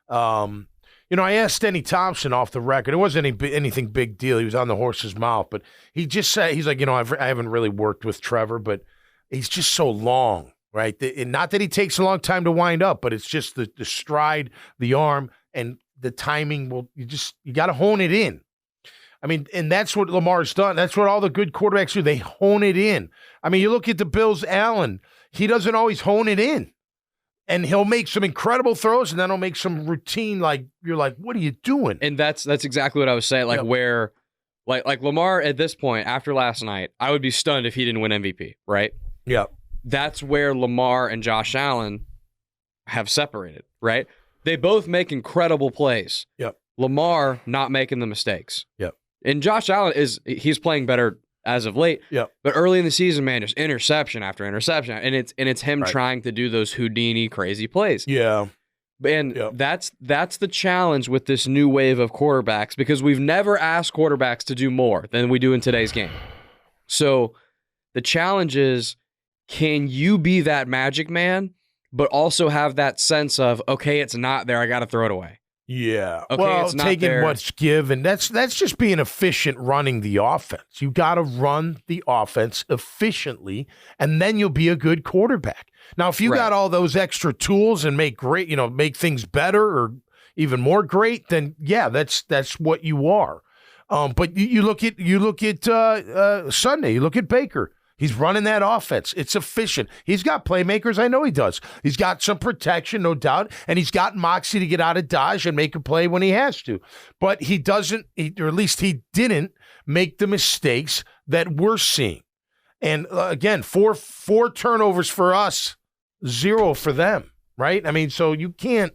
S1: I asked Denny Thompson off the record. It wasn't anything big deal. He was on the horse's mouth, but he just said, he's like, I haven't really worked with Trevor, but he's just so long, right? Not that he takes a long time to wind up, but it's just the stride, the arm, and the timing. You got to hone it in. I mean, and that's what Lamar's done. That's what all the good quarterbacks do. They hone it in. I mean, you look at the Bills, Allen, he doesn't always hone it in. And he'll make some incredible throws, and then he'll make some routine, like, you're like, what are you doing?
S2: And that's exactly what I was saying, where like Lamar at this point, after last night, I would be stunned if he didn't win MVP, right?
S1: Yeah.
S2: That's where Lamar and Josh Allen have separated, right? They both make incredible plays.
S1: Yep.
S2: Lamar not making the mistakes.
S1: Yep.
S2: And Josh Allen he's playing better as of late.
S1: Yep.
S2: But early in the season, man, just interception after interception. And it's him trying to do those Houdini crazy plays.
S1: Yeah.
S2: And that's the challenge with this new wave of quarterbacks, because we've never asked quarterbacks to do more than we do in today's game. So the challenge is, can you be that magic man, but also have that sense of, okay, it's not there, I got to throw it away.
S1: Yeah.
S2: Okay, it's not
S1: taking
S2: there.
S1: what's given. That's just being efficient running the offense. You got to run the offense efficiently, and then you'll be a good quarterback. Now, if you got all those extra tools and make things better or even more great, then that's what you are. But you look at Sunday. You look at Baker. He's running that offense. It's efficient. He's got playmakers. I know he does. He's got some protection, no doubt, and he's got moxie to get out of dodge and make a play when he has to. But he doesn't, or at least he didn't, make the mistakes that we're seeing. And again, four turnovers for us, 0 for them, right? I mean, so you can't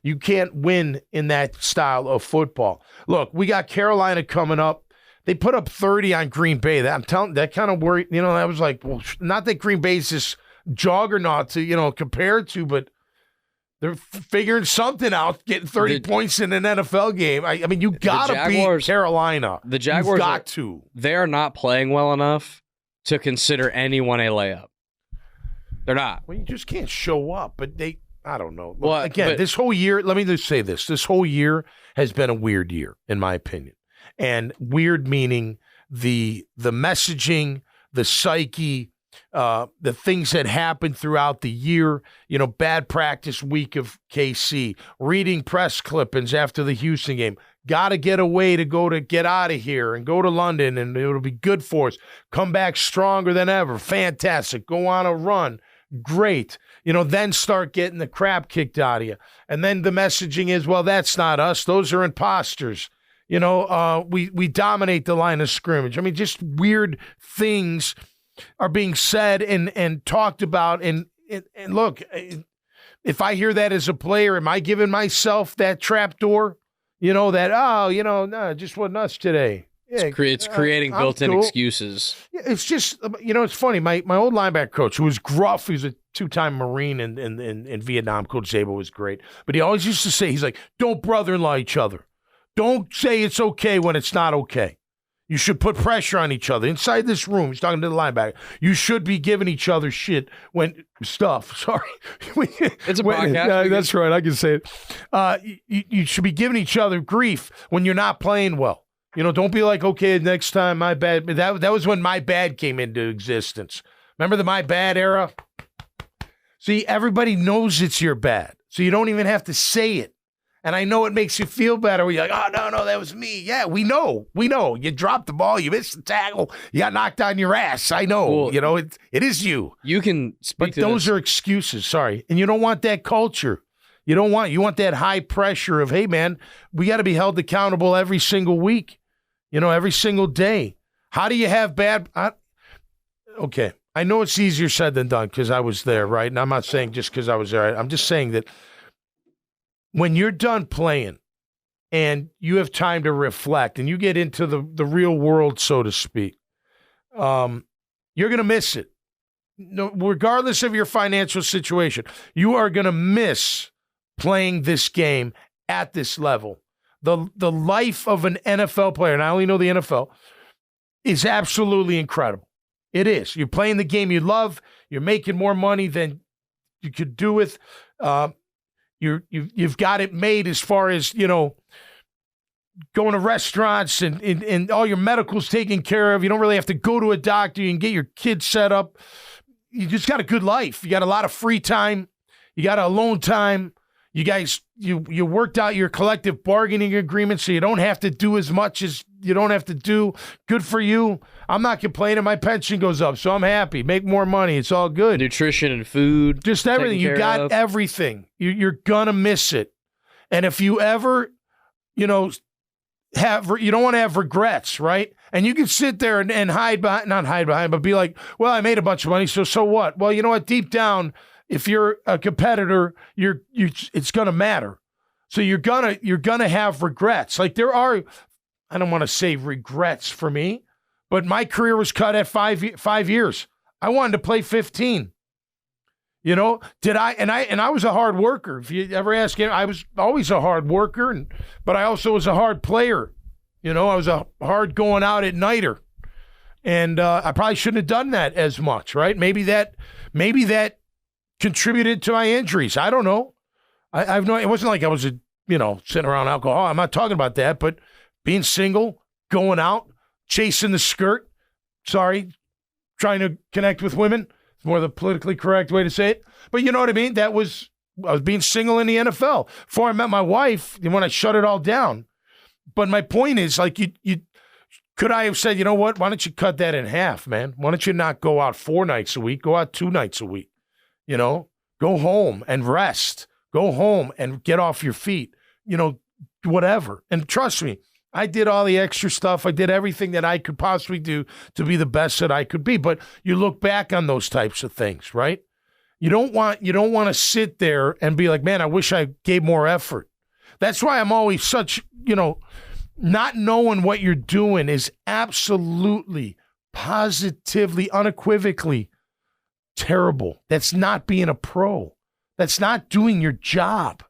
S1: win in that style of football. Look, we got Carolina coming up. They put up 30 on Green Bay. That kind of worried. I was like, well, not that Green Bay's this juggernaut to compare to, but they're figuring something out, getting 30 points in an NFL game. I mean, you got to beat Carolina.
S2: The Jaguars
S1: got to.
S2: They are not playing well enough to consider anyone a layup. They're not.
S1: Well, you just can't show up. But I don't know.
S2: Well,
S1: again, this whole year, let me just say this. This whole year has been a weird year, in my opinion. And weird meaning the messaging, the psyche, the things that happened throughout the year, bad practice week of KC, reading press clippings after the Houston game, got to get away to get out of here and go to London, and it'll be good for us. Come back stronger than ever. Fantastic. Go on a run. Great. Then start getting the crap kicked out of you. And then the messaging is, well, that's not us. Those are imposters. We dominate the line of scrimmage. I mean, just weird things are being said and talked about. And look, if I hear that as a player, am I giving myself that trap door? No, just wasn't us today. Yeah,
S2: it's creating built-in excuses.
S1: Yeah, it's just, it's funny. My old linebacker coach, who was gruff, he was a 2-time Marine in Vietnam. Coach Zabel was great. But he always used to say, he's like, don't brother-in-law each other. Don't say it's okay when it's not okay. You should put pressure on each other. Inside this room, he's talking to the linebacker. You should be giving each other shit Sorry.
S2: It's a podcast.
S1: Yeah, that's right. I can say it. You should be giving each other grief when you're not playing well. Don't be like, okay, next time, my bad. That was when my bad came into existence. Remember the my bad era? See, everybody knows it's your bad, so you don't even have to say it. And I know it makes you feel better when you're like, oh, no, that was me. Yeah, we know. You dropped the ball. You missed the tackle. You got knocked on your ass. I know. Well, it is you.
S2: You can speak to this.
S1: But those are excuses, sorry. And you don't want that culture. You want that high pressure of, hey, man, we got to be held accountable every single week, every single day. How do you have bad okay, I know it's easier said than done because I was there, right? And I'm not saying just because I was there. I'm just saying that when you're done playing and you have time to reflect and you get into the real world, so to speak, you're going to miss it. No, regardless of your financial situation, you are going to miss playing this game at this level. The life of an NFL player, and I only know the NFL, is absolutely incredible. It is. You're playing the game you love. You're making more money than you could do with. You've got it made as far as, going to restaurants and all your medical's taken care of. You don't really have to go to a doctor. You can get your kids set up. You just got a good life. You got a lot of free time. You got alone time. You guys, you worked out your collective bargaining agreement, so you don't have to do as much as you don't have to do. Good for you. I'm not complaining. My pension goes up, so I'm happy. Make more money. It's all good.
S2: Nutrition and food.
S1: Just everything. You got everything. You're going to miss it. And if you ever, you don't want to have regrets, right? And you can sit there and not hide behind, but be like, well, I made a bunch of money, so what? Well, you know what? Deep down, if you're a competitor, it's going to matter. So you're gonna have regrets. Like there are, I don't want to say regrets for me, but my career was cut at 5 years. I wanted to play 15. Did I? And I was a hard worker. If you ever ask him, I was always a hard worker, but I also was a hard player. I was a hard going out at nighter, and I probably shouldn't have done that as much, right? Maybe that contributed to my injuries. I don't know. I've no. It wasn't like I was sitting around alcohol. I'm not talking about that, but being single, going out, chasing the skirt. Sorry, trying to connect with women. It's more the politically correct way to say it. But you know what I mean? I was being single in the NFL before I met my wife. And when I shut it all down. But my point is, like, you could I have said, you know what? Why don't you cut that in half, man? Why don't you not go out 4 nights a week? Go out 2 nights a week. Go home and rest. Go home and get off your feet. Whatever. And trust me, I did all the extra stuff. I did everything that I could possibly do to be the best that I could be. But you look back on those types of things, right? You don't want to sit there and be like, man, I wish I gave more effort. That's why I'm always such, not knowing what you're doing is absolutely, positively, unequivocally terrible. That's not being a pro. That's not doing your job.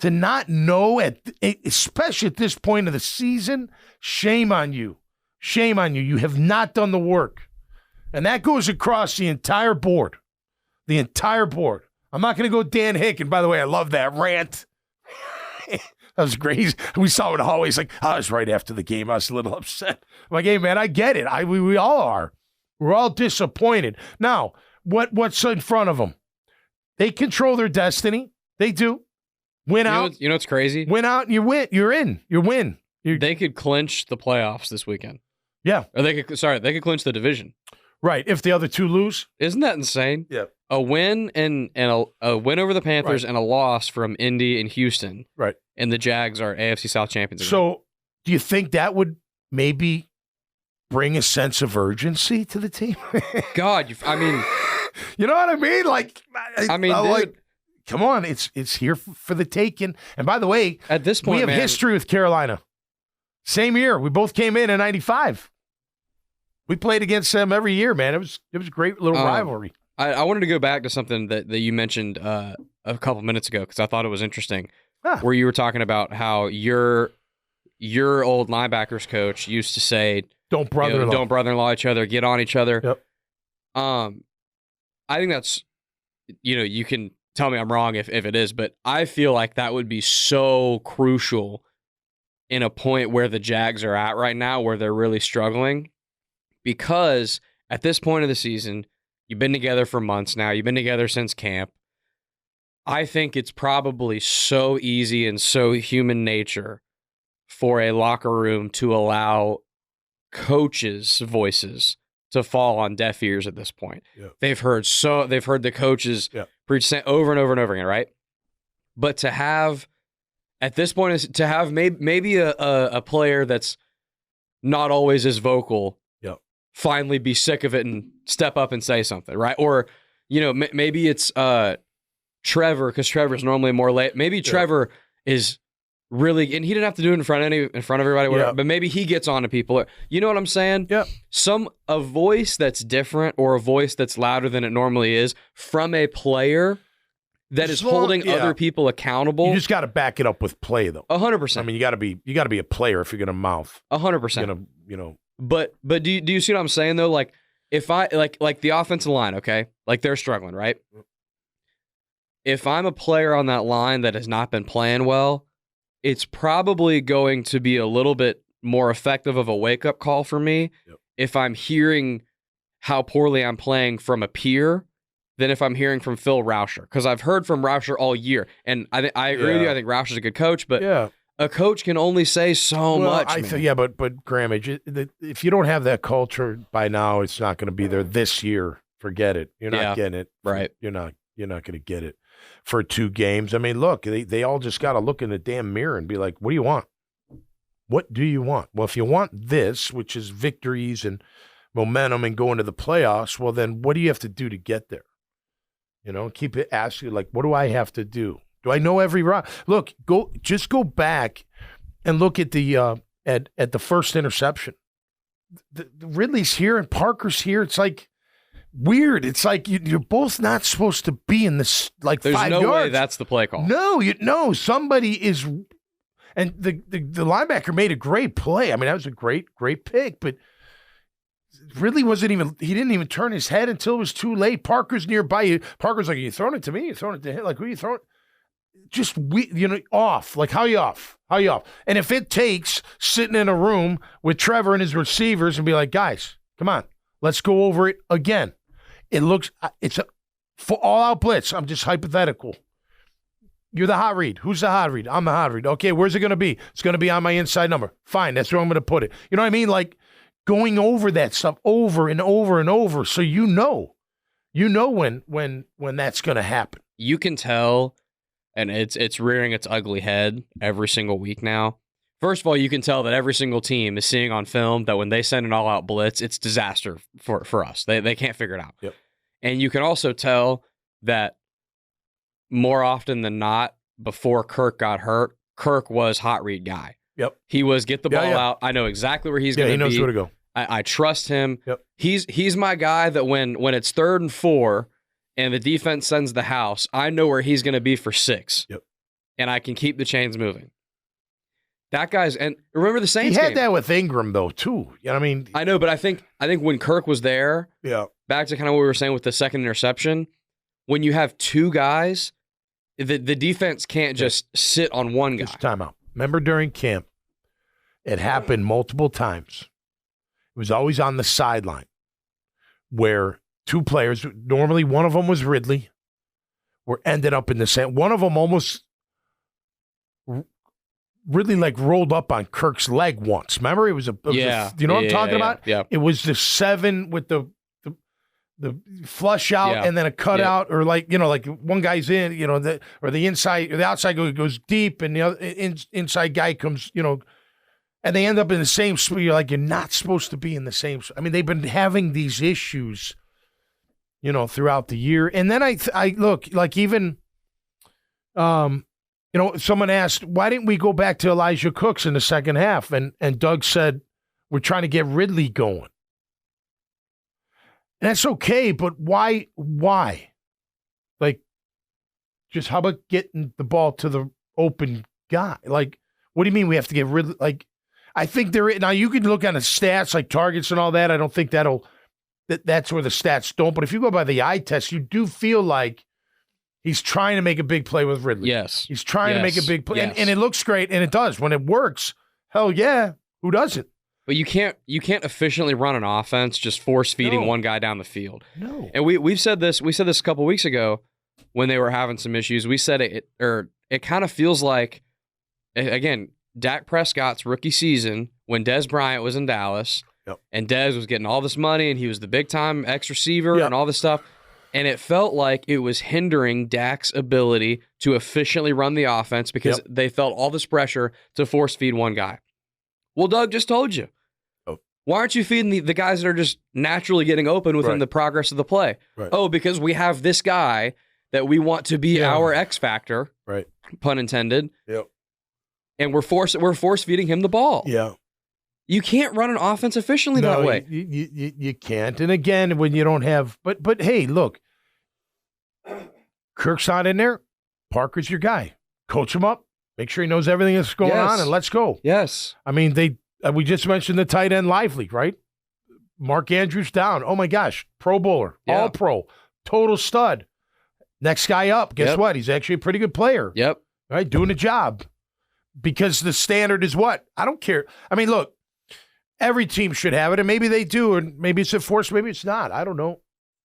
S1: To not know, especially at this point of the season, shame on you. Shame on you. You have not done the work. And that goes across the entire board. The entire board. I'm not going to go Dan Hick. And by the way, I love that rant. That was great. We saw it in the hallways. Like, I was right after the game. I was a little upset. I'm like, hey, man, I get it. We all are. We're all disappointed. Now, what's in front of them? They control their destiny. They do. Win out.
S2: You know what's crazy?
S1: Win out and you win. You're in. You win.
S2: They could clinch the playoffs this weekend.
S1: Yeah.
S2: Or they could clinch the division.
S1: Right. If the other two lose.
S2: Isn't that insane?
S1: Yeah.
S2: A win and a win over the Panthers and a loss from Indy and Houston.
S1: Right.
S2: And the Jags are AFC South champions again.
S1: So do you think that would maybe bring a sense of urgency to the team?
S2: God,
S1: you know what I mean? Like, dude, come on, it's here for the taking. And by the way,
S2: at this point,
S1: we have history with Carolina. Same year, we both came in '95. We played against them every year, man. It was a great little rivalry.
S2: I wanted to go back to something that you mentioned a couple minutes ago because I thought it was interesting. Where you were talking about how your old linebackers coach used to say,
S1: Don't brother-in-law.
S2: Don't brother-in-law each other. Get on each other.
S1: Yep.
S2: I think that's, you can tell me I'm wrong if it is, but I feel like that would be so crucial in a point where the Jags are at right now, where they're really struggling, because at this point of the season, you've been together for months now. You've been together since camp. I think it's probably so easy and so human nature for a locker room to allow coaches' voices to fall on deaf ears at this point.
S1: Yeah.
S2: They've heard the coaches preach over and over and over again, right? But to have at this point is to have maybe a player that's not always as vocal finally be sick of it and step up and say something, right? Or maybe it's Trevor, because Trevor's normally more late. Maybe Trevor is really, and he didn't have to do it in front of everybody, whatever, but maybe he gets on to people. You know what I'm saying?
S1: Yeah.
S2: A voice that's different, or a voice that's louder than it normally is from a player that is holding other people accountable.
S1: You just got to back it up with play, though.
S2: 100%.
S1: I mean, you got to be a player if you're going to mouth.
S2: 100%.
S1: But
S2: do you see what I'm saying though? Like if I like the offensive line, okay, like they're struggling, right? If I'm a player on that line that has not been playing well, it's probably going to be a little bit more effective of a wake-up call for me if I'm hearing how poorly I'm playing from a peer than if I'm hearing from Phil Rauscher. Because I've heard from Rauscher all year, and I agree with you. I think Rauscher's a good coach, but a coach can only say so much.
S1: But Graham, if you don't have that culture by now, it's not going to be there this year. Forget it. You're not getting it.
S2: Right.
S1: You're not going to get it for 2 games. I mean, look, they all just got to look in the damn mirror and be like, what do you want? What do you want? Well, if you want this, which is victories and momentum and going to the playoffs, well, then what do you have to do to get there? Keep it asking, like, what do I have to do? Do I know every route? Look, go back and look at the at the first interception. The Ridley's here and Parker's here. It's like weird. It's like you're both not supposed to be in this, like,
S2: there's
S1: 5
S2: no
S1: yards.
S2: way that's the play call.
S1: No, somebody is, and the linebacker made a great play. I mean, that was a great pick, but Ridley he didn't even turn his head until it was too late. Parker's nearby. Parker's like, are you throwing it to me? You're throwing it to him? Like, who are you throwing? Just, off. Like, how you off? How you off? And if it takes sitting in a room with Trevor and his receivers and be like, guys, come on, let's go over it again. It's a for all-out blitz. I'm just hypothetical. You're the hot read. Who's the hot read? I'm the hot read. Okay, where's it going to be? It's going to be on my inside number. Fine, that's where I'm going to put it. You know what I mean? Like, going over that stuff over and over and over, so you know when that's going to happen.
S2: You can tell, and it's rearing its ugly head every single week now. First of all, you can tell that every single team is seeing on film that when they send an all-out blitz, it's disaster for us. They can't figure it out.
S1: Yep.
S2: And you can also tell that more often than not, before Kirk got hurt, Kirk was hot read guy.
S1: Yep.
S2: He was get the ball out. I know exactly where he's going to be.
S1: He knows where to go.
S2: I trust him.
S1: Yep.
S2: He's my guy that when it's 3rd and 4 and the defense sends the house, I know where he's going to be for 6.
S1: Yep.
S2: And I can keep the chains moving. That guy's, and remember the Saints
S1: He had
S2: game.
S1: that with Ingram, though, too. You know what I mean?
S2: I know, but I think when Kirk was there, back to kind of what we were saying with the second interception, when you have 2 guys, the defense can't just sit on one guy.
S1: Just timeout. Remember during camp, it happened multiple times. It was always on the sideline where 2 players, normally one of them was Ridley, ended up in the same. One of them almost really like rolled up on Kirk's leg once. Remember, it was you know what I'm talking about?
S2: Yeah.
S1: It was the 7 with the flush out and then a cutout, or like one guy's in, or the inside or the outside goes deep, and the other inside guy comes, and they end up in the same spot. You're like, you're not supposed to be in the same. I mean, they've been having these issues, throughout the year. And then I look, like, even, someone asked, why didn't we go back to Elijah Cooks in the second half? And Doug said, we're trying to get Ridley going. And that's okay, but why? Like, just how about getting the ball to the open guy? Like, what do you mean we have to get Ridley? Like, I think now you can look on the stats like targets and all that. I don't think that's where the stats don't. But if you go by the eye test, you do feel like he's trying to make a big play with Ridley.
S2: Yes.
S1: He's trying to make a big play.
S2: Yes.
S1: And it looks great, and it does. When it works, hell yeah. Who doesn't?
S2: But you can't efficiently run an offense just force feeding one guy down the field.
S1: No.
S2: And we said this a couple weeks ago when they were having some issues. We said it kind of feels like, again, Dak Prescott's rookie season when Dez Bryant was in Dallas, and Dez was getting all this money and he was the big time X receiver and all this stuff. And it felt like it was hindering Dak's ability to efficiently run the offense because they felt all this pressure to force feed one guy. Well, Doug just told you. Why aren't you feeding the guys that are just naturally getting open within the progress of the play?
S1: Right.
S2: Oh, because we have this guy that we want to be our X factor, pun intended.
S1: Yep.
S2: And we're force feeding him the ball.
S1: Yeah.
S2: You can't run an offense efficiently that way.
S1: You can't. And again, when you don't have but hey, look. Kirk's not in there. Parker's your guy. Coach him up. Make sure he knows everything that's going on, and let's go.
S2: Yes.
S1: I mean, we just mentioned the tight end Lively, right? Mark Andrews down. Oh, my gosh. Pro bowler.
S2: Yeah.
S1: All pro. Total stud. Next guy up. Guess what? He's actually a pretty good player.
S2: Yep.
S1: Right? Doing a job. Because the standard is what? I don't care. I mean, look, every team should have it, and maybe they do, and maybe it's enforced, maybe it's not. I don't know.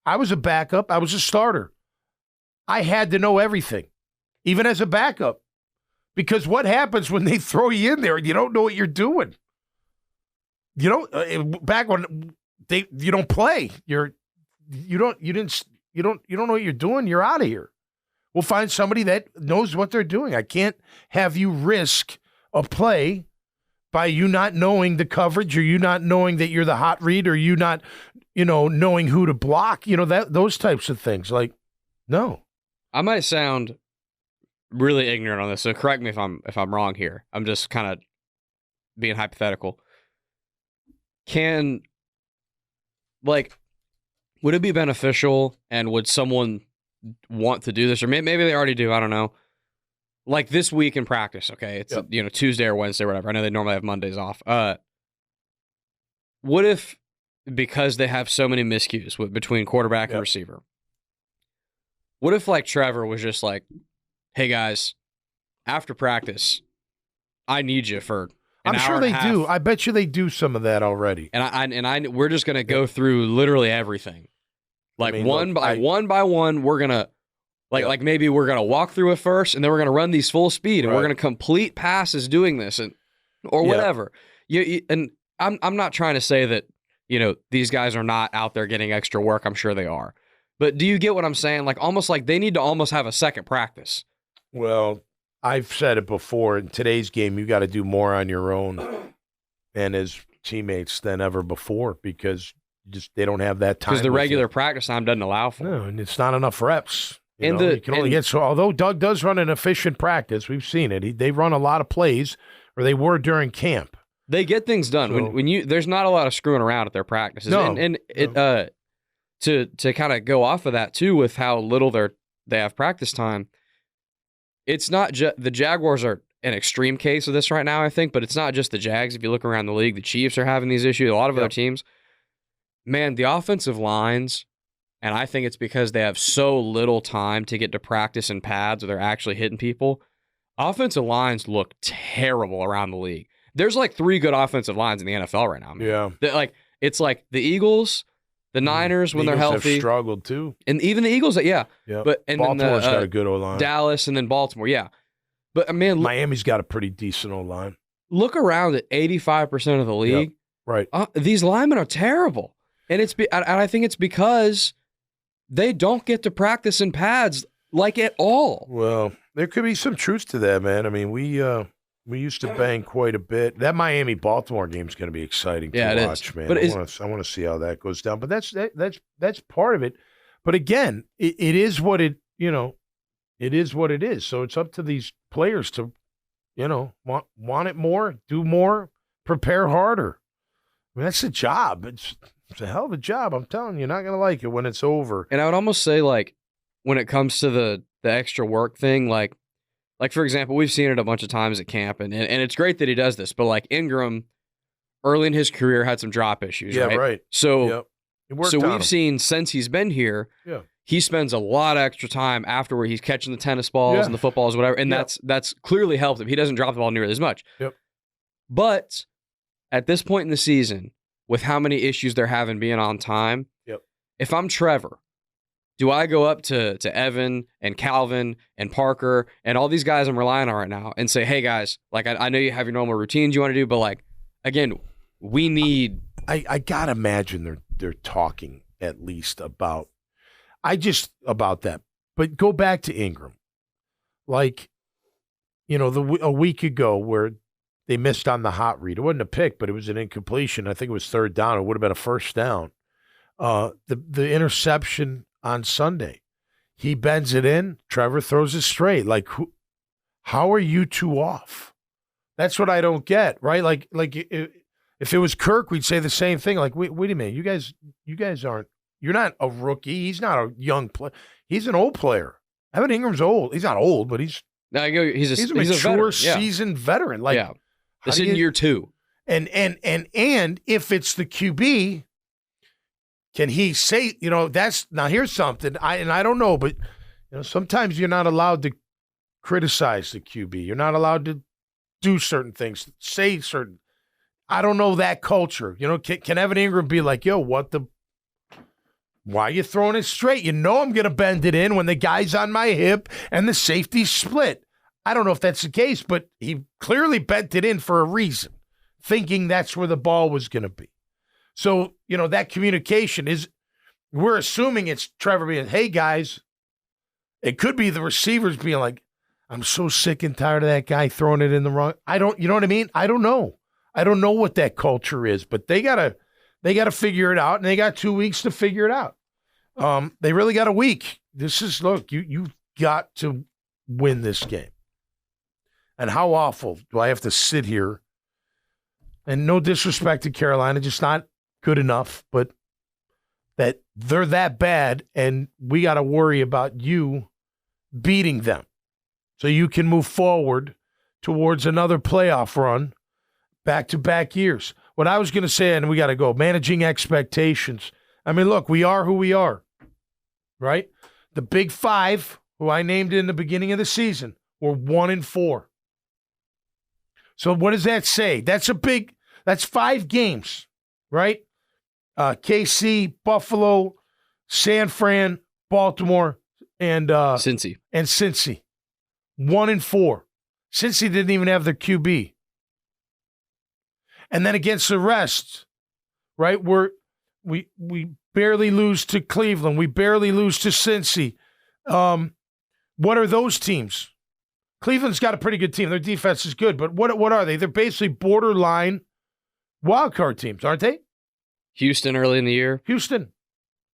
S1: I was a backup. I was a starter. I had to know everything, even as a backup. Because what happens when they throw you in there and you don't know what you're doing? You don't back when you don't play. You don't know what you're doing. You're out of here. We'll find somebody that knows what they're doing. I can't have you risk a play by you not knowing the coverage, or you not knowing that you're the hot read, or you not, knowing who to block. Those types of things. Like, no.
S2: I might sound really ignorant on this, so correct me if I'm wrong here. I'm just kind of being hypothetical. Would it be beneficial, and would someone want to do this, or maybe they already do, I don't know. Like this week in practice, okay? It's Tuesday or Wednesday or whatever. I know they normally have Mondays off. What if, because they have so many miscues between quarterback and receiver, what if like Trevor was just like, hey guys, after practice, I need you for an
S1: I'm
S2: hour
S1: sure
S2: and a
S1: they
S2: half.
S1: do. I bet you they do some of that already.
S2: And we're just gonna go through literally everything. Like one by one, we're gonna like maybe we're gonna walk through it first, and then we're gonna run these full speed, and we're gonna complete passes doing this, or whatever. And I'm not trying to say that these guys are not out there getting extra work. I'm sure they are. But do you get what I'm saying? Like almost like they need to almost have a second practice.
S1: Well, I've said it before. In today's game, you got to do more on your own and as teammates than ever before, because they don't have that time.
S2: Because the regular practice time doesn't allow for it.
S1: No, and it's not enough reps. You can only get so. Although Doug does run an efficient practice, we've seen it. They run a lot of plays, or they were during camp.
S2: They get things done. So, there's not a lot of screwing around at their practices.
S1: No,
S2: to kind of go off of that too, with how little they have practice time. It's not just the Jaguars are an extreme case of this right now, I think, but it's not just the Jags. If you look around the league, the Chiefs are having these issues. A lot of other teams, man, the offensive lines, and I think it's because they have so little time to get to practice in pads where they're actually hitting people. Offensive lines look terrible around the league. There's like 3 good offensive lines in the NFL right now, man.
S1: Yeah,
S2: it's like the Eagles, the Niners when they're healthy,
S1: have struggled too,
S2: and even the Eagles.
S1: Yeah.
S2: But and
S1: Baltimore's
S2: then
S1: got a good O-line.
S2: Dallas, and then Baltimore. Yeah, but man,
S1: Miami's got a pretty decent O-line.
S2: Look around at 85% of the league.
S1: Right.
S2: These linemen are terrible, and I think it's because they don't get to practice in pads like at all.
S1: Well, there could be some truth to that, man. I mean, we used to bang quite a bit. That Miami-Baltimore game is going to be exciting to watch, man. But I want to see how that goes down. But that's part of it. But again, it is what it is what it is. So it's up to these players to, want it more, do more, prepare harder. I mean, that's the job. It's a hell of a job. I'm telling you, you're not going to like it when it's over.
S2: And I would almost say, like, when it comes to the extra work thing, like for example, we've seen it a bunch of times at camp, and it's great that he does this, but like Ingram early in his career had some drop issues,
S1: Yeah,
S2: right?
S1: right.
S2: So,
S1: Yep.
S2: We've seen since he's been here, he spends a lot of extra time after where he's catching the tennis balls and the footballs, whatever, and that's clearly helped him. He doesn't drop the ball nearly as much.
S1: Yep.
S2: But at this point in the season, with how many issues they're having being on time, if I'm Trevor, do I go up to Evan and Calvin and Parker and all these guys I'm relying on right now and say, hey, guys, like, I know you have your normal routines you want to do, but, like, again, we need...
S1: I got to imagine they're talking at least about that. But go back to Ingram. Like, you know, a week ago where they missed on the hot read. It wasn't a pick, but it was an incompletion. I think it was third down. It would have been a first down. The interception on Sunday, he bends it in. Trevor throws it straight. Like, how are you two off? That's what I don't get, right? Like if it was Kirk, we'd say the same thing. Like, wait a minute, you guys aren't. You're not a rookie. He's not a young player. He's an old player. Evan Ingram's old. He's not old, but he's a mature, seasoned veteran. Like,
S2: this is year 2.
S1: And if it's the QB, can he say, you know, now here's something, I don't know, but, you know, sometimes you're not allowed to criticize the QB. You're not allowed to do certain things, say certain. I don't know that culture. You know, can Evan Ingram be like, yo, why are you throwing it straight? You know I'm going to bend it in when the guy's on my hip and the safety's split. I don't know if that's the case, but he clearly bent it in for a reason, thinking that's where the ball was going to be. So, you know, that communication we're assuming it's Trevor being, hey, guys. It could be the receivers being like, I'm so sick and tired of that guy throwing it in the wrong. You know what I mean? I don't know. I don't know what that culture is, but they gotta figure it out, and they got 2 weeks to figure it out. They really got a week. You've got to win this game. And how awful do I have to sit here? And no disrespect to Carolina, just not good enough, but that they're that bad, and we got to worry about you beating them so you can move forward towards another playoff run back-to-back years. What I was going to say, and we got to go, managing expectations. I mean, look, we are who we are, right? The Big Five, who I named in the beginning of the season, were 1-4. So what does that say? That's 5 games, right? KC, Buffalo, San Fran, Baltimore, and
S2: Cincy.
S1: 1-4. Cincy didn't even have their QB. And then against the rest, right? We barely lose to Cleveland. We barely lose to Cincy. What are those teams? Cleveland's got a pretty good team. Their defense is good, but what are they? They're basically borderline wildcard teams, aren't they?
S2: Houston early in the year.
S1: Houston,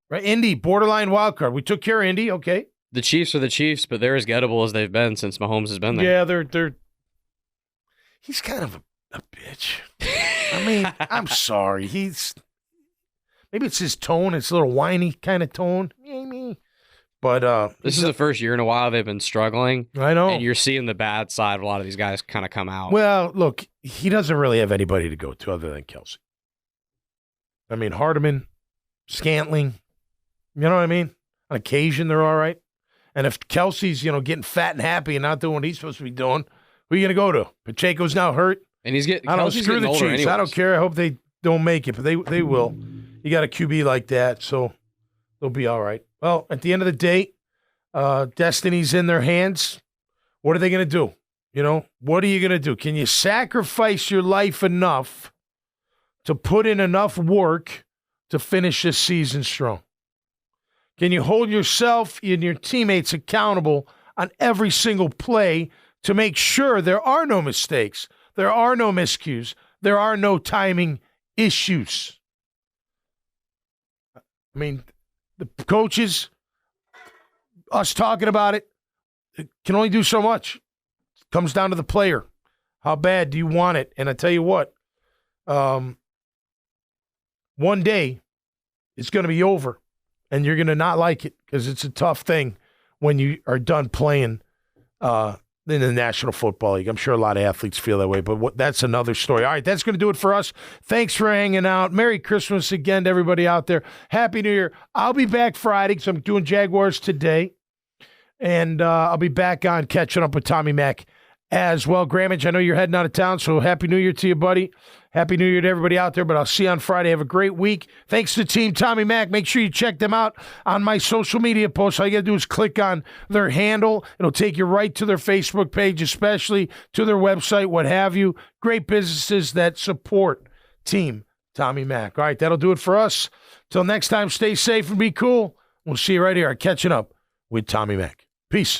S1: right? Indy, borderline wildcard. We took care of Indy, okay.
S2: The Chiefs are the Chiefs, but they're as gettable as they've been since Mahomes has been there.
S1: Yeah, they're. He's kind of a bitch. I mean, I'm sorry. Maybe it's his tone. It's a little whiny kind of tone. But
S2: this is the first year in a while they've been struggling.
S1: I know.
S2: And you're seeing the bad side of a lot of these guys kind of come out.
S1: Well, look, he doesn't really have anybody to go to other than Kelsey. I mean, Hardeman, Scantling, you know what I mean? On occasion, they're all right. And if Kelsey's, getting fat and happy and not doing what he's supposed to be doing, who are you going to go to? Pacheco's now hurt.
S2: And he's getting.
S1: I don't screw the Chiefs. Anyways. I don't care. I hope they don't make it, but they will. You got a QB like that, so they'll be all right. Well, at the end of the day, destiny's in their hands. What are they going to do? What are you going to do? Can you sacrifice your life enough to put in enough work to finish this season strong? Can you hold yourself and your teammates accountable on every single play to make sure there are no mistakes, there are no miscues, there are no timing issues? I mean, the coaches, us talking about it can only do so much. It comes down to the player. How bad do you want it? And I tell you what, one day it's going to be over. And you're going to not like it because it's a tough thing when you are done playing in the National Football League. I'm sure a lot of athletes feel that way, but that's another story. All right, that's going to do it for us. Thanks for hanging out. Merry Christmas again to everybody out there. Happy New Year. I'll be back Friday because I'm doing Jaguars today, and I'll be back on catching up with Tommy Mack as well. Grammage, I know you're heading out of town, so Happy New Year to you, buddy. Happy New Year to everybody out there, but I'll see you on Friday. Have a great week. Thanks to Team Tommy Mack. Make sure you check them out on my social media posts. All you got to do is click on their handle. It'll take you right to their Facebook page, especially to their website, what have you. Great businesses that support Team Tommy Mack. All right, that'll do it for us. Till next time, stay safe and be cool. We'll see you right here at Catching Up with Tommy Mack. Peace.